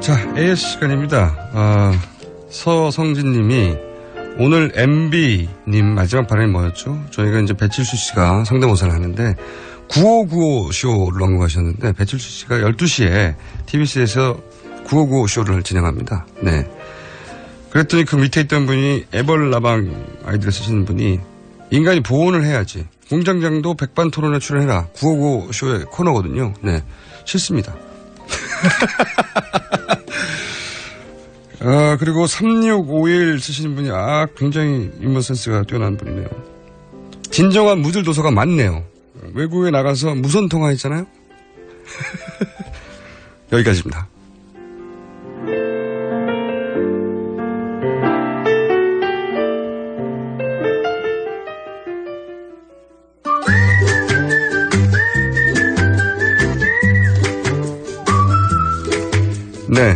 자, AS 시간입니다. 서성진 님이 오늘 MB님 마지막 발언이 뭐였죠? 저희가 이제 배칠수 씨가 성대모사를 하는데 9595 쇼를 언급하셨는데 배칠수 씨가 12시에 TBC에서 9595 쇼를 진행합니다. 네. 그랬더니 그 밑에 있던 분이 에벌라방 아이디를 쓰시는 분이 인간이 보온을 해야지. 공장장도 백반 토론에 출연해라. 9595 쇼의 코너거든요. 네. 싫습니다. 그리고 3651 쓰시는 분이 굉장히 인문 센스가 뛰어난 분이네요. 진정한 무들 도서가 많네요. 외국에 나가서 무선 통화했잖아요. 여기까지입니다. 네.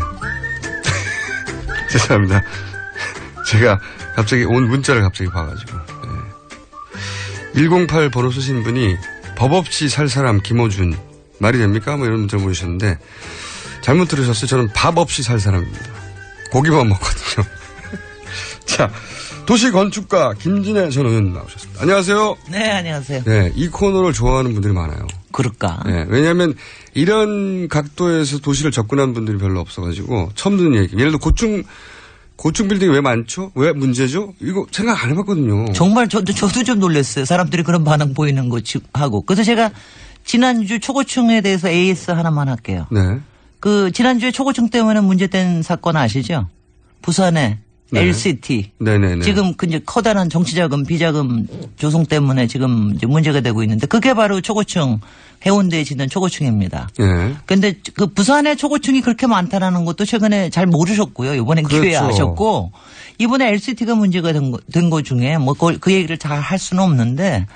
죄송합니다. 제가 갑자기 온 문자를 갑자기 봐가지고. 네. 108 번호 쓰신 분이 법 없이 살 사람 김어준 말이 됩니까? 뭐 이런 문자를 보내셨는데 잘못 들으셨어요. 저는 밥 없이 살 사람입니다. 고기만 먹거든요. 자, 도시건축가 김진애 전 의원 나오셨습니다. 안녕하세요. 네, 안녕하세요. 네, 이 코너를 좋아하는 분들이 많아요. 그럴까? 네, 왜냐하면 이런 각도에서 도시를 접근한 분들이 별로 없어가지고 처음 듣는 얘기. 예를 들어 고층 빌딩이 왜 많죠? 왜 문제죠? 이거 생각 안 해봤거든요. 정말 저도 좀 놀랐어요. 사람들이 그런 반응 보이는 거 하고. 그래서 제가 지난주 초고층에 대해서 AS 하나만 할게요. 네. 지난주에 초고층 때문에 문제된 사건 아시죠? 부산에 네. LCT. 네네네. 지금 이제 커다란 정치자금, 비자금 조성 때문에 지금 이제 문제가 되고 있는데 그게 바로 초고층, 해운대에 짓는 초고층입니다. 네. 근데 그 부산에 초고층이 그렇게 많다라는 것도 최근에 잘 모르셨고요. 이번엔 기회에 그렇죠. 아셨고 이번에 LCT가 문제가 된 거 중에 뭐 그 얘기를 잘 할 수는 없는데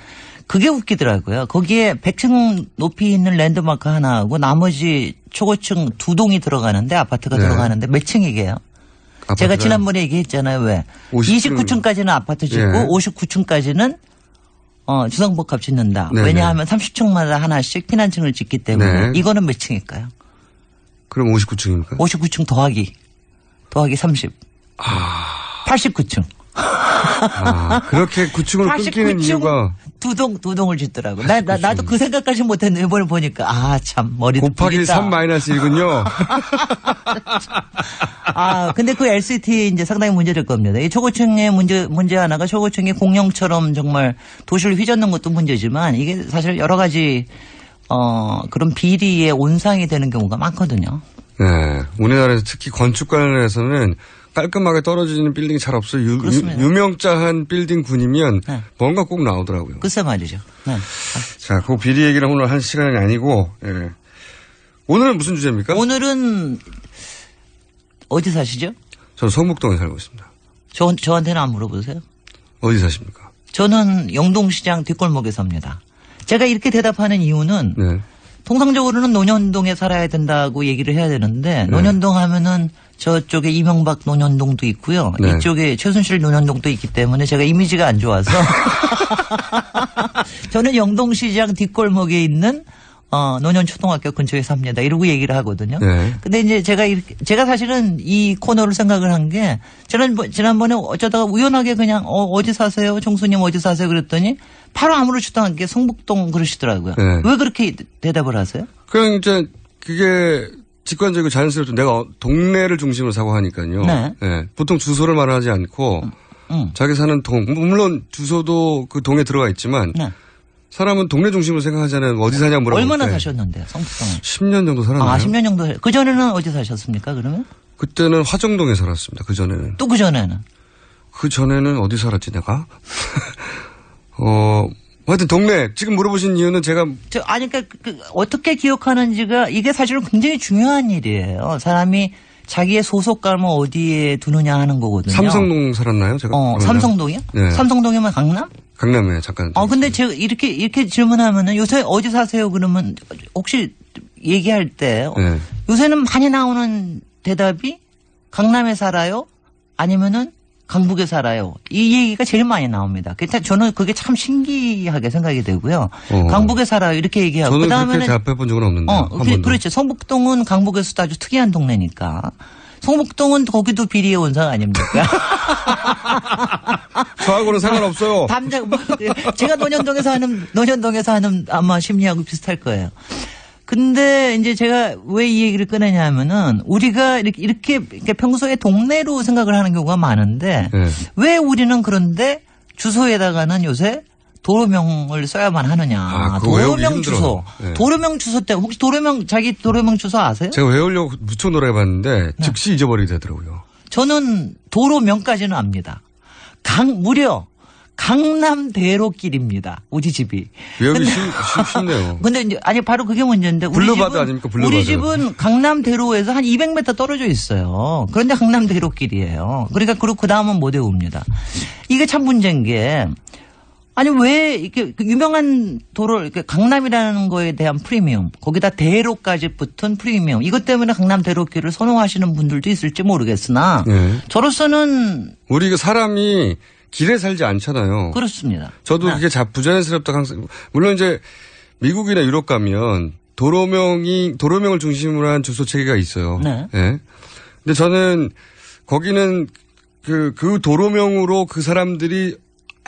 그게 웃기더라고요. 거기에 100층 높이 있는 랜드마크 하나하고 나머지 초고층 2동이 들어가는데 아파트가 네. 들어가는데 몇 층이게요? 제가 지난번에 얘기했잖아요. 왜? 29층까지는 아파트 짓고 예. 59층까지는 주상복합 짓는다. 네네. 왜냐하면 30층마다 하나씩 피난층을 짓기 때문에 네. 이거는 몇 층일까요? 그럼 59층입니까? 59층 더하기 30. 89층. 그렇게 9층을 끊기는 이유가 두 동을 짓더라고. 나도 그 생각까지 못했는데 이번에 보니까 참 머리도 곱하기 부리다. 3-1이군요. 근데 그 LCT 이제 상당히 문제될 겁니다. 이 초고층의 문제 하나가 초고층이 공룡처럼 정말 도시를 휘젓는 것도 문제지만 이게 사실 여러 가지 그런 비리의 온상이 되는 경우가 많거든요. 네. 우리나라에서 특히 건축 관련해서는 깔끔하게 떨어지는 빌딩이 잘 없어요. 유명자한 빌딩군이면 네. 뭔가 꼭 나오더라고요. 글쎄 말이죠. 네. 자, 그 비리 얘기는 오늘 한 시간이 아니고, 예. 오늘은 무슨 주제입니까? 오늘은 어디 사시죠? 저는 성북동에 살고 있습니다. 저한테는 안 물어보세요. 어디 사십니까? 저는 영동시장 뒷골목에 삽니다. 제가 이렇게 대답하는 이유는 네. 통상적으로는 논현동에 살아야 된다고 얘기를 해야 되는데 논현동 하면은 저쪽에 이명박 논현동도 있고요. 네. 이쪽에 최순실 논현동도 있기 때문에 제가 이미지가 안 좋아서 저는 영동시장 뒷골목에 있는 논현초등학교 근처에 삽니다. 이러고 얘기를 하거든요. 네. 근데 이제 제가 사실은 이 코너를 생각을 한 게 지난번에 어쩌다가 우연하게 그냥 어디 사세요? 총수님 어디 사세요? 그랬더니 바로 아무렇지도 않게 성북동 그러시더라고요. 네. 왜 그렇게 대답을 하세요? 그냥 이제 그게 직관적이고 자연스럽죠. 내가 동네를 중심으로 사고 하니까요. 네. 네. 보통 주소를 말하지 않고 자기 사는 동, 물론 주소도 그 동에 들어가 있지만 네. 사람은 동네 중심으로 생각하잖아요. 어디 사냐 물어볼 얼마나 때. 사셨는데요, 성북동에? 10년 정도 살았나요? 10년 정도. 그전에는 어디 사셨습니까, 그러면? 그때는 화정동에 살았습니다. 그전에는. 또 그전에는? 그전에는 어디 살았지 내가? 하여튼 동네 지금 물어보신 이유는 제가 그러니까 어떻게 기억하는지가 이게 사실은 굉장히 중요한 일이에요. 사람이 자기의 소속감을 어디에 두느냐 하는 거거든요. 삼성동 살았나요? 제가 삼성동이요? 네. 삼성동이면 강남? 강남에 잠깐. 근데 제가 이렇게 질문하면은 요새 어디 사세요? 그러면 혹시 얘기할 때 네. 요새는 많이 나오는 대답이 강남에 살아요? 아니면은 강북에 살아요. 이 얘기가 제일 많이 나옵니다. 저는 그게 참 신기하게 생각이 되고요. 강북에 살아요. 이렇게 얘기하고. 저는 그다음에는 그렇게 대답해본 적은 없는데. 그렇죠. 성북동은 강북에서도 아주 특이한 동네니까. 성북동은 거기도 비리의 원상 아닙니까? 저하고는 상관없어요. 제가 논현동에서 하는 아마 심리하고 비슷할 거예요. 근데 이제 제가 왜 이 얘기를 꺼내냐면은 우리가 이렇게 평소에 동네로 생각을 하는 경우가 많은데 왜 우리는 그런데 주소에다가는 요새 도로명을 써야만 하느냐. 도로명 주소. 네. 도로명 주소 때 혹시 자기 도로명 주소 아세요? 제가 외우려고 무척 노래해봤는데 즉시 잊어버리게 되더라고요. 저는 도로명까지는 압니다. 무려 강남대로길입니다. 우리 집이. 외우기 쉽네요. 근데 이제 바로 그게 문제인데 블루바드 아닙니까? 블루바드. 우리 집은 강남대로에서 한 200m 떨어져 있어요. 그런데 강남대로길이에요. 그러니까 그 다음은 못 외웁니다. 이게 참 문제인 게 왜 이렇게 유명한 도로 이렇게 강남이라는 거에 대한 프리미엄 거기다 대로까지 붙은 프리미엄 이것 때문에 강남대로길을 선호하시는 분들도 있을지 모르겠으나 저로서는 우리 사람이 길에 살지 않잖아요. 그렇습니다. 저도 그게 부자연스럽다 항상. 물론 이제 미국이나 유럽 가면 도로명을 중심으로 한 주소 체계가 있어요. 네. 네. 근데 저는 거기는 그 도로명으로 그 사람들이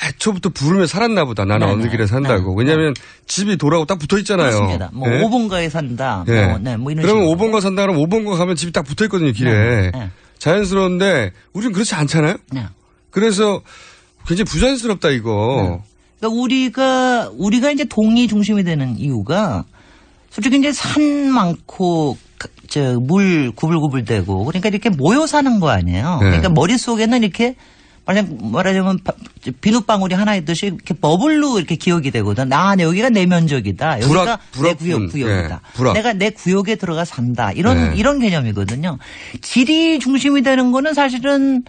애초부터 부르며 살았나 보다. 나는 어느 길에 산다고. 왜냐하면 집이 도로하고 딱 붙어 있잖아요. 그렇습니다. 5번가에 산다. 이런 그러면 식으로. 5번가 산다 그러면 5번가 가면 집이 딱 붙어 있거든요, 길에. 자연스러운데 우리는 그렇지 않잖아요. 그래서 굉장히 부자연스럽다 이거. 그러니까 우리가 이제 동이 중심이 되는 이유가 솔직히 이제 산 많고 물 구불구불대고 그러니까 이렇게 모여 사는 거 아니에요. 그러니까 머릿속에는 이렇게 말하자면 비눗방울이 하나 있듯이 이렇게 버블로 이렇게 기억이 되거든. 여기가 내 면적이다. 여기가 내 구역이다. 내가 내 구역에 들어가 산다. 이런 개념이거든요. 길이 중심이 되는 거는 사실은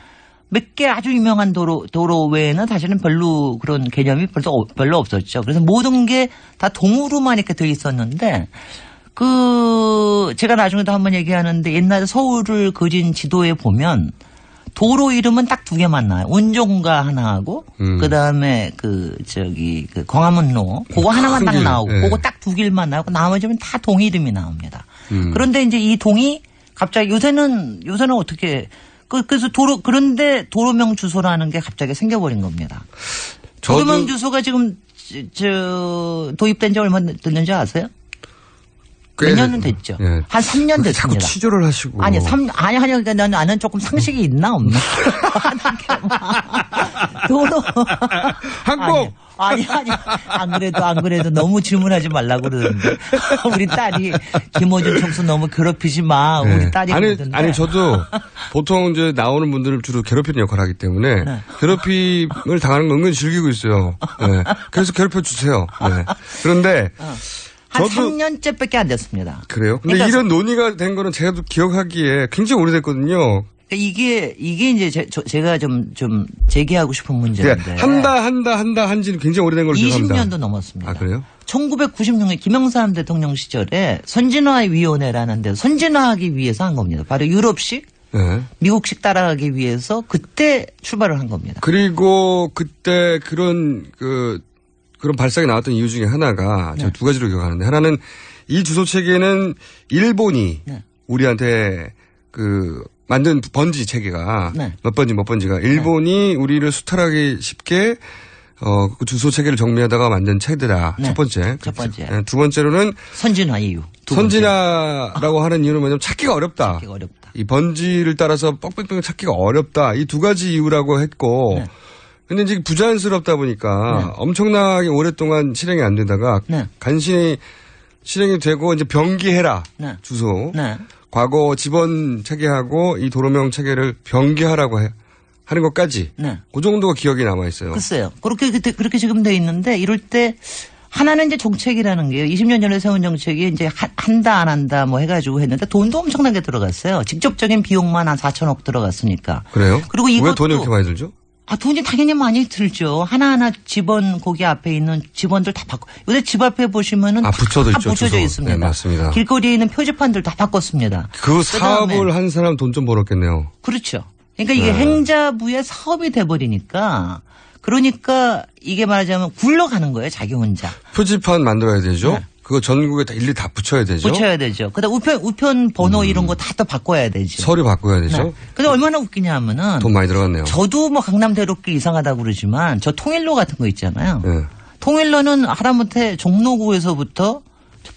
몇 개 아주 유명한 도로 외에는 사실은 별로 그런 개념이 별로 없었죠. 그래서 모든 게 다 동으로만 이렇게 돼 있었는데 제가 나중에도 한번 얘기하는데 옛날에 서울을 그린 지도에 보면 도로 이름은 딱 2개만 나요. 운종가 하나하고 그다음에 광화문로 그거 하나만 딱 나오고 그거 딱 2길만 나오고 나머지는 다 동 이름이 나옵니다. 그런데 이제 이 동이 갑자기 요새는 어떻게 그래서 그런데 도로명 주소라는 게 갑자기 생겨버린 겁니다. 도로명 주소가 지금 도입된 지 얼마 됐는지 아세요? 몇 년은 됐죠. 예. 한 3년 됐습니다. 자꾸 치조를 하시고. 그러니까 나는 조금 상식이 있나 없나? 도로. 한국! 안 그래도 너무 질문하지 말라고 그러는데. 우리 딸이 김어준 총수 너무 괴롭히지 마. 우리 딸이 그러던데. 아니, 저도 보통 이제 나오는 분들을 주로 괴롭히는 역할을 하기 때문에 괴롭힘을 당하는 건 은근히 즐기고 있어요. 네. 그래서 괴롭혀 주세요. 네. 그런데 한 3년째밖에 안 됐습니다. 그래요? 근데 이런 논의가 된 거는 제가 기억하기에 굉장히 오래됐거든요. 이게 이제 제가 좀 제기하고 싶은 문제인데. 한지는 굉장히 오래된 걸로 기억합니다. 20년도 넘었습니다. 아, 그래요? 1996년 김영삼 대통령 시절에 선진화위원회라는 데 선진화하기 위해서 한 겁니다. 바로 유럽식, 네. 미국식 따라가기 위해서 그때 출발을 한 겁니다. 그리고 그때 그런 발상이 나왔던 이유 중에 하나가 제가 두 가지로 기억하는데 하나는 이 주소 체계는 일본이 우리한테 만든 번지 체계가 몇 번지가 일본이 우리를 수탈하기 쉽게 그 주소 체계를 정리하다가 만든 체계다. 첫 번째. 두 번째로는 선진화 이유. 선진화라고 하는 이유는 뭐냐면 찾기가 어렵다. 이 번지를 따라서 뻑뻑뻑 찾기가 어렵다. 이 두 가지 이유라고 했고 근데 이제 부자연스럽다 보니까 엄청나게 오랫동안 실행이 안 되다가 간신히 실행이 되고 이제 병기해라. 주소. 과거 지번 체계하고 이 도로명 체계를 병기하라고 하는 것까지. 그 정도가 기억이 남아있어요. 글쎄요. 그렇게 지금 돼 있는데 이럴 때 하나는 이제 정책이라는 게요. 20년 전에 세운 정책이 이제 한다 안 한다 뭐 해가지고 했는데 돈도 엄청나게 들어갔어요. 직접적인 비용만 한 4천억 들어갔으니까. 그래요? 그리고 이것도 왜 돈이 그렇게 많이 들죠? 돈이 당연히 많이 들죠. 하나하나 집원 거기 앞에 있는 집원들 다 바꿔. 요새 집 앞에 보시면은 붙여져 다 있죠. 붙여져 있습니다. 네, 맞습니다. 길거리에 있는 표지판들 다 바꿨습니다. 그 사업을 한 사람 돈 좀 벌었겠네요. 그렇죠. 그러니까 이게 행자부의 사업이 돼버리니까 그러니까 이게 말하자면 굴러가는 거예요. 자기 혼자. 표지판 만들어야 되죠. 그거 전국에 다 일일이 다 붙여야 되죠. 붙여야 되죠. 그다음 우편 번호 이런 거 다 또 바꿔야 되죠. 서류 바꿔야 되죠. 근데 얼마나 웃기냐면은 돈 많이 들어갔네요. 저도 뭐 강남대로길 이상하다고 그러지만 저 통일로 같은 거 있잖아요. 통일로는 하다못해 종로구에서부터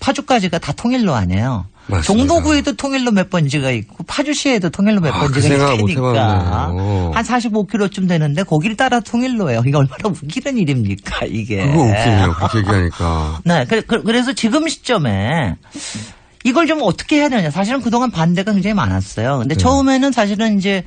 파주까지가 다 통일로 아니에요. 맞습니다. 종로구에도 통일로 몇 번지가 있고 파주시에도 통일로 몇 번지가 있으니까 한 45km쯤 되는데 거기를 따라 통일로예요. 이게 얼마나 웃기는 일입니까 이게. 그거 웃기네요. 그렇게 얘기하니까. 네. 그래서 지금 시점에 이걸 좀 어떻게 해야 되느냐. 사실은 그동안 반대가 굉장히 많았어요. 근데 처음에는 사실은 이제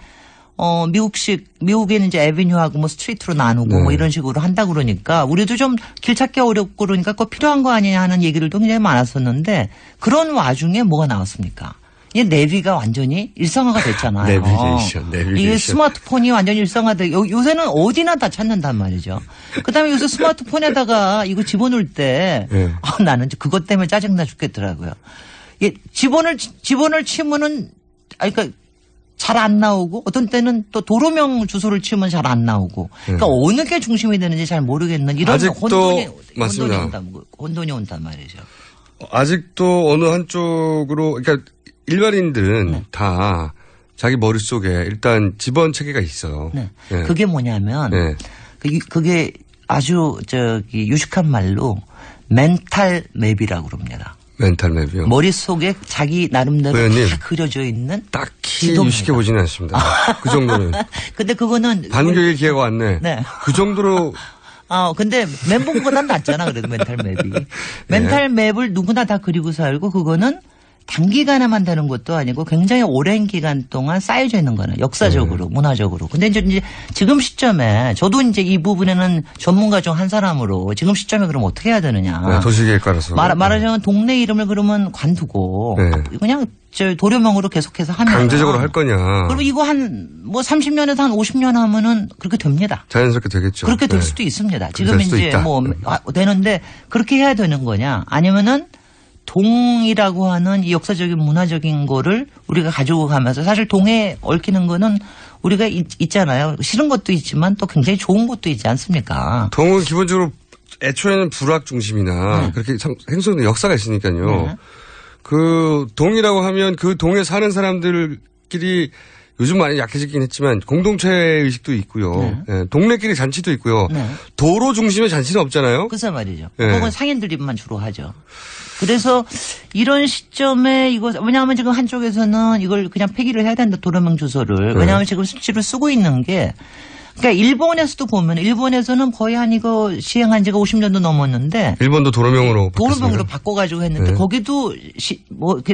미국에는 이제 에비뉴하고 뭐 스트리트로 나누고 뭐 이런 식으로 한다 그러니까 우리도 좀 길 찾기 어렵고 그러니까 꼭 필요한 거 아니냐 하는 얘기들도 굉장히 많았었는데 그런 와중에 뭐가 나왔습니까? 이게 내비가 완전히 일상화가 됐잖아요. 내비게이션. 이게 스마트폰이 완전히 일상화돼. 요새는 어디나 다 찾는단 말이죠. 그다음에 요새 스마트폰에다가 이거 집어넣을 때 나는 그것 때문에 짜증나 죽겠더라고요. 이게 집어넣을 치면은 그러니까 잘 안 나오고 어떤 때는 또 도로명 주소를 치면 잘 안 나오고 그러니까 어느 게 중심이 되는지 잘 모르겠는 이런 혼돈이 온단 말이죠. 아직도 어느 한쪽으로 그러니까 일반인들은 다 자기 머릿속에 일단 집원 체계가 있어요. 그게 뭐냐면 그게 아주 유식한 말로 멘탈 맵이라고 그럽니다. 멘탈 맵이요? 머릿속에 자기 나름대로 의원님, 다 그려져 있는 딱히 유식해 보지는 않습니다. 그 정도는. 근데 그거는 반교일 기회가 왔네. 그 정도로. 근데 멘붕보단 낫잖아. 그래도 멘탈 맵이. 멘탈 맵을 누구나 다 그리고 살고 그거는 단기간에만 되는 것도 아니고 굉장히 오랜 기간 동안 쌓여져 있는 거는 역사적으로, 문화적으로. 근데 이제 지금 시점에 저도 이제 이 부분에는 전문가 중 한 사람으로 지금 시점에 그럼 어떻게 해야 되느냐. 도시계획과로서. 말하자면 동네 이름을 그러면 관두고 그냥 도료명으로 계속해서 하면. 강제적으로 할 거냐. 그리고 이거 한 30년에서 한 50년 하면은 그렇게 됩니다. 자연스럽게 되겠죠. 그렇게 될 수도 있습니다. 지금 이제 되는데 그렇게 해야 되는 거냐. 아니면은 동이라고 하는 이 역사적인 문화적인 거를 우리가 가지고 가면서 사실 동에 얽히는 거는 우리가 있잖아요. 싫은 것도 있지만 또 굉장히 좋은 것도 있지 않습니까? 동은 기본적으로 애초에는 불학 중심이나 그렇게 참 행성된 역사가 있으니까요. 그 동이라고 하면 그 동에 사는 사람들끼리 요즘 많이 약해지긴 했지만 공동체 의식도 있고요. 동네끼리 잔치도 있고요. 도로 중심의 잔치는 없잖아요. 글쎄 말이죠. 그건 상인들만 주로 하죠. 그래서 이런 시점에 왜냐하면 지금 한쪽에서는 이걸 그냥 폐기를 해야 된다. 도로명 주소를. 왜냐하면 지금 실제로 쓰고 있는 게 그러니까 일본에서도 보면 일본에서는 거의 한 이거 시행한 지가 50년도 넘었는데 일본도 도로명으로 바꿔가지고 했는데 거기도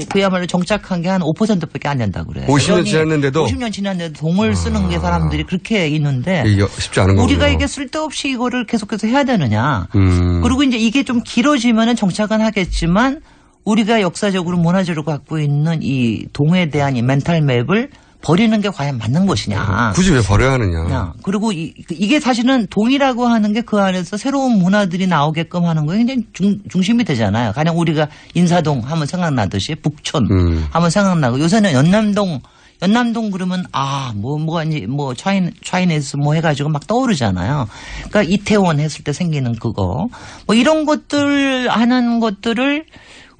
그야말로 정착한 게 한 5%밖에 안 된다고 그래요. 50년 지났는데도 50년 지났는데도 동을 쓰는 게 사람들이 그렇게 있는데 쉽지 않은 거군요. 우리가 이게 쓸데없이 이거를 계속해서 해야 되느냐. 그리고 이제 이게 좀 길어지면은 정착은 하겠지만 우리가 역사적으로 문화적으로 갖고 있는 이 동에 대한 이 멘탈 맵을 버리는 게 과연 맞는 것이냐. 굳이 왜 버려야 하느냐. 그리고 이게 사실은 동이라고 하는 게 그 안에서 새로운 문화들이 나오게끔 하는 거에 굉장히 중심이 되잖아요. 가령 우리가 인사동 하면 생각나듯이 북촌 하면 생각나고 요새는 연남동 그러면 뭐가 이제 뭐 차이니스 뭐 해가지고 막 떠오르잖아요. 그러니까 이태원 했을 때 생기는 그거 뭐 이런 것들 하는 것들을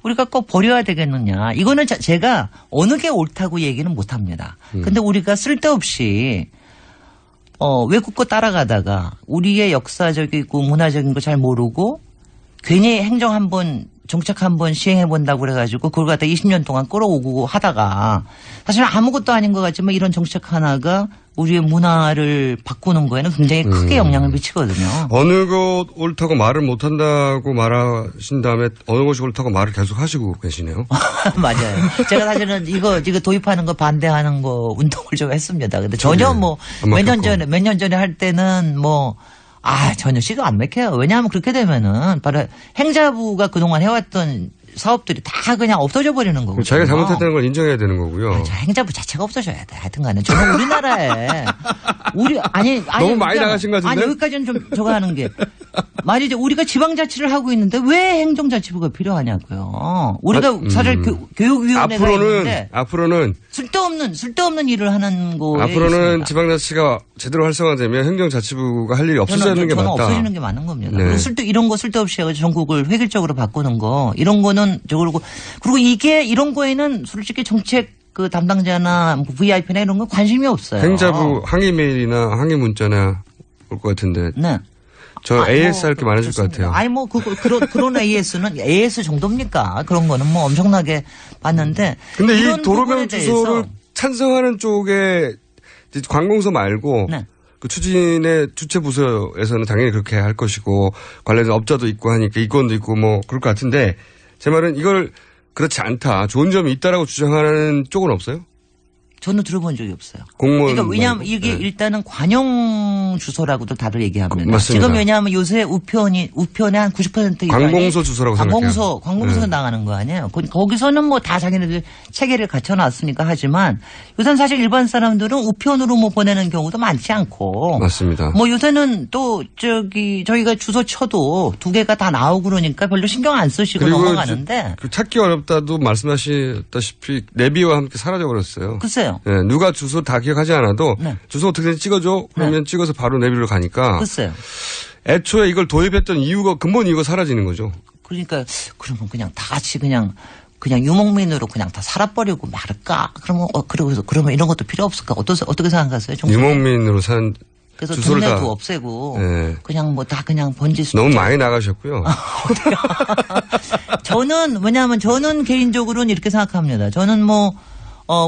우리가 꼭 버려야 되겠느냐. 이거는 제가 어느 게 옳다고 얘기는 못 합니다. 근데 우리가 쓸데없이 외국 거 따라가다가 우리의 역사적이고 문화적인 거 잘 모르고 괜히 행정 한번 정책 한번 시행해 본다고 그래가지고 그걸 갖다 20년 동안 끌어오고 하다가 사실 아무것도 아닌 것 같지만 이런 정책 하나가 우리의 문화를 바꾸는 거에는 굉장히 크게 영향을 미치거든요. 어느 것 옳다고 말을 못한다고 말하신 다음에 어느 것이 옳다고 말을 계속 하시고 계시네요. 맞아요. 제가 사실은 이거 도입하는 거 반대하는 거 운동을 좀 했습니다. 근데 전혀 뭐 몇 년 전에 할 때는 전혀 씨도 안 맥혀요. 왜냐하면 그렇게 되면은 바로 행자부가 그동안 해왔던 사업들이 다 그냥 없어져 버리는 거고요. 자기가 잘못했다는 걸 인정해야 되는 거고요. 행자부 자체가 없어져야 돼. 하여튼간에 저는 우리나라에 너무 많이 나가신 것 같은데. 여기까지는 좀 저거 하는 게 말이죠. 우리가 지방자치를 하고 있는데 왜 행정자치부가 필요하냐고요. 우리가 사실 교육위원회가 있는데 앞으로는 쓸데없는 일을 하는 거에 앞으로는 있습니다. 지방자치가 제대로 활성화되면 행정자치부가 할 일이 없어지는 게 맞다. 없어지는 게 맞는 겁니다. 네. 이런 거 쓸데없이 해가지고 전국을 획일적으로 바꾸는 거 이런 거는 그리고 이게 이런 거에는 솔직히 정책 그 담당자나 VIP나 이런 거 관심이 없어요. 행자부 항의 메일이나 항의 문자나 올 것 같은데. 네. 저 AS 할 게 많아질 것 같아요. 그런 AS는 AS 정도입니까? 그런 거는 뭐 엄청나게 봤는데. 근데 이 도로명 주소를 찬성하는 쪽에 관공서 말고 그 추진의 주체 부서에서는 당연히 그렇게 할 것이고 관련된 업자도 있고 하니까 이권도 있고 뭐 그럴 것 같은데 제 말은 이걸 그렇지 않다. 좋은 점이 있다라고 주장하는 쪽은 없어요? 저는 들어본 적이 없어요. 공무원. 그러니까 왜냐하면 이게 일단은 관용 주소라고도 다들 얘기합니다. 맞습니다. 지금 왜냐하면 요새 우편의 한 90% 이상이 관공서 주소라고 생각해요. 관공서가 나가는 거 아니에요. 거기서는 뭐 다 자기네들 체계를 갖춰놨으니까 하지만 요새는 사실 일반 사람들은 우편으로 뭐 보내는 경우도 많지 않고. 맞습니다. 뭐 요새는 또 저희가 주소 쳐도 2개가 다 나오고 그러니까 별로 신경 안 쓰시고 넘어가는데. 찾기 어렵다도 말씀하셨다시피 내비와 함께 사라져버렸어요. 글쎄요. 네, 누가 주소 다 기억하지 않아도 주소 어떻게든 찍어줘 그러면 찍어서 바로 내비로 가니까. 글쎄요. 애초에 이걸 도입했던 이유가 근본 이유가 사라지는 거죠. 그러니까 그러면 그냥 다 같이 그냥 유목민으로 그냥 다 살아버리고 말을까? 그러면 이런 것도 필요 없을까? 어떻게 생각하세요? 유목민으로 산 그래서 주소를 동네도 다 없애고 네. 그냥 뭐 다 그냥 번질 수 너무 많이 나가셨고요. 왜냐하면 저는 개인적으로는 이렇게 생각합니다. 저는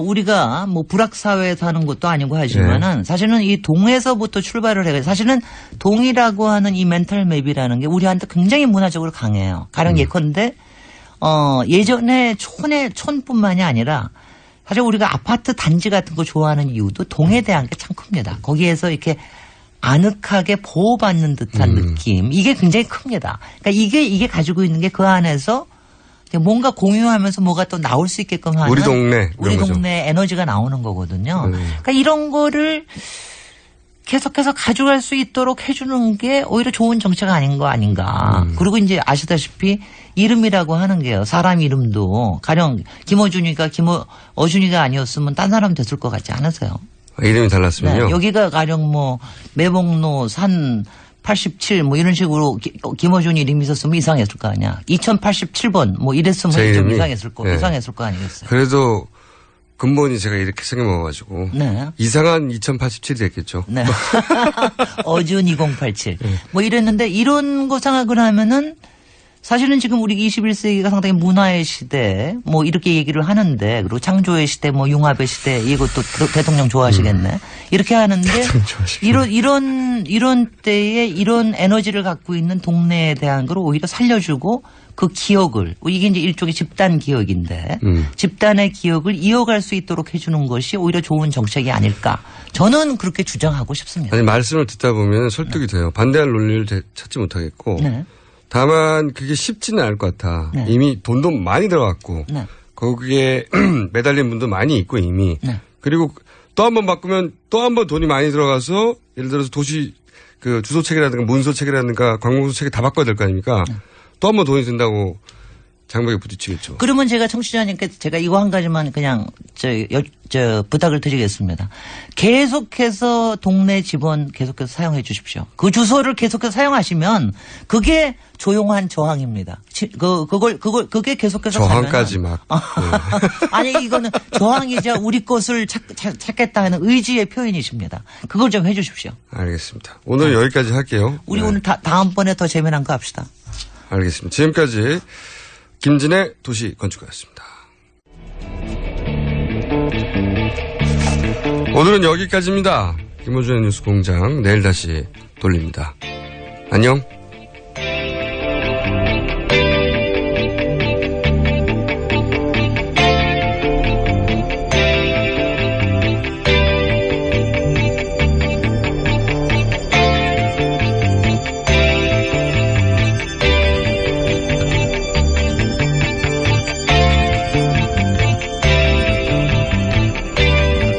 우리가 불악사회에 사는 것도 아니고 하지만은 사실은 이 동에서부터 출발을 해가지고 사실은 동이라고 하는 이 멘탈 맵이라는 게 우리한테 굉장히 문화적으로 강해요. 가령 예컨대 예전에 촌뿐만이 아니라 사실 우리가 아파트 단지 같은 거 좋아하는 이유도 동에 대한 게 참 큽니다. 거기에서 이렇게 아늑하게 보호받는 듯한 느낌 이게 굉장히 큽니다. 그러니까 이게 가지고 있는 게 그 안에서 뭔가 공유하면서 뭐가 또 나올 수 있게끔 하는 우리 동네 에너지가 나오는 거거든요. 그러니까 이런 거를 계속해서 가져갈 수 있도록 해주는 게 오히려 좋은 정책 아닌가. 그리고 이제 아시다시피 이름이라고 하는 게요. 사람 이름도 가령 김어준이가 김어준이가 아니었으면 딴 사람 됐을 것 같지 않으세요? 이름이 달랐으면요? 네, 여기가 가령 매봉로 산 87 이런 식으로 김어준 이름이 있었으면 이상했을 거 아니야. 2087번 이랬으면 좀 이상했을 거 아니겠어요. 그래도 근본이 제가 이렇게 생겨먹어가지고 이상한 2087이 됐겠죠. 네. 어준 2087 이랬는데 이런 거 생각을 하면은 사실은 지금 우리 21세기가 상당히 문화의 시대 이렇게 얘기를 하는데 그리고 창조의 시대 융합의 시대 이것도 대통령 좋아하시겠네. 이렇게 하는데 이런 때에 이런 에너지를 갖고 있는 동네에 대한 걸 오히려 살려주고 그 기억을 이게 이제 일종의 집단 기억인데 집단의 기억을 이어갈 수 있도록 해주는 것이 오히려 좋은 정책이 아닐까. 저는 그렇게 주장하고 싶습니다. 아니 말씀을 듣다 보면 설득이 돼요. 반대할 논리를 찾지 못하겠고. 다만 그게 쉽지는 않을 것 같아. 이미 돈도 많이 들어갔고 거기에 매달린 분도 많이 있고 이미. 그리고 또 한 번 바꾸면 또 한 번 돈이 많이 들어가서 예를 들어서 도시 그 주소책이라든가 문서책이라든가 관공서책이 다 바꿔야 될 거 아닙니까? 또 한 번 돈이 든다고 장벽에 부딪히겠죠. 그러면 제가 청취자님께 제가 이거 한 가지만 그냥 부탁을 드리겠습니다. 계속해서 동네 집원 계속해서 사용해 주십시오. 그 주소를 계속해서 사용하시면 그게 조용한 저항입니다. 그게 계속해서 저항까지 막. 네. 아니 이거는 저항이자 우리 것을 찾겠다 하는 의지의 표현이십니다. 그걸 좀 해 주십시오. 알겠습니다. 오늘 여기까지 할게요. 우리 오늘 다음번에 더 재미난 거 합시다. 알겠습니다. 지금까지 김진애 도시건축가였습니다. 오늘은 여기까지입니다. 김호준의 뉴스공장 내일 다시 돌립니다. 안녕.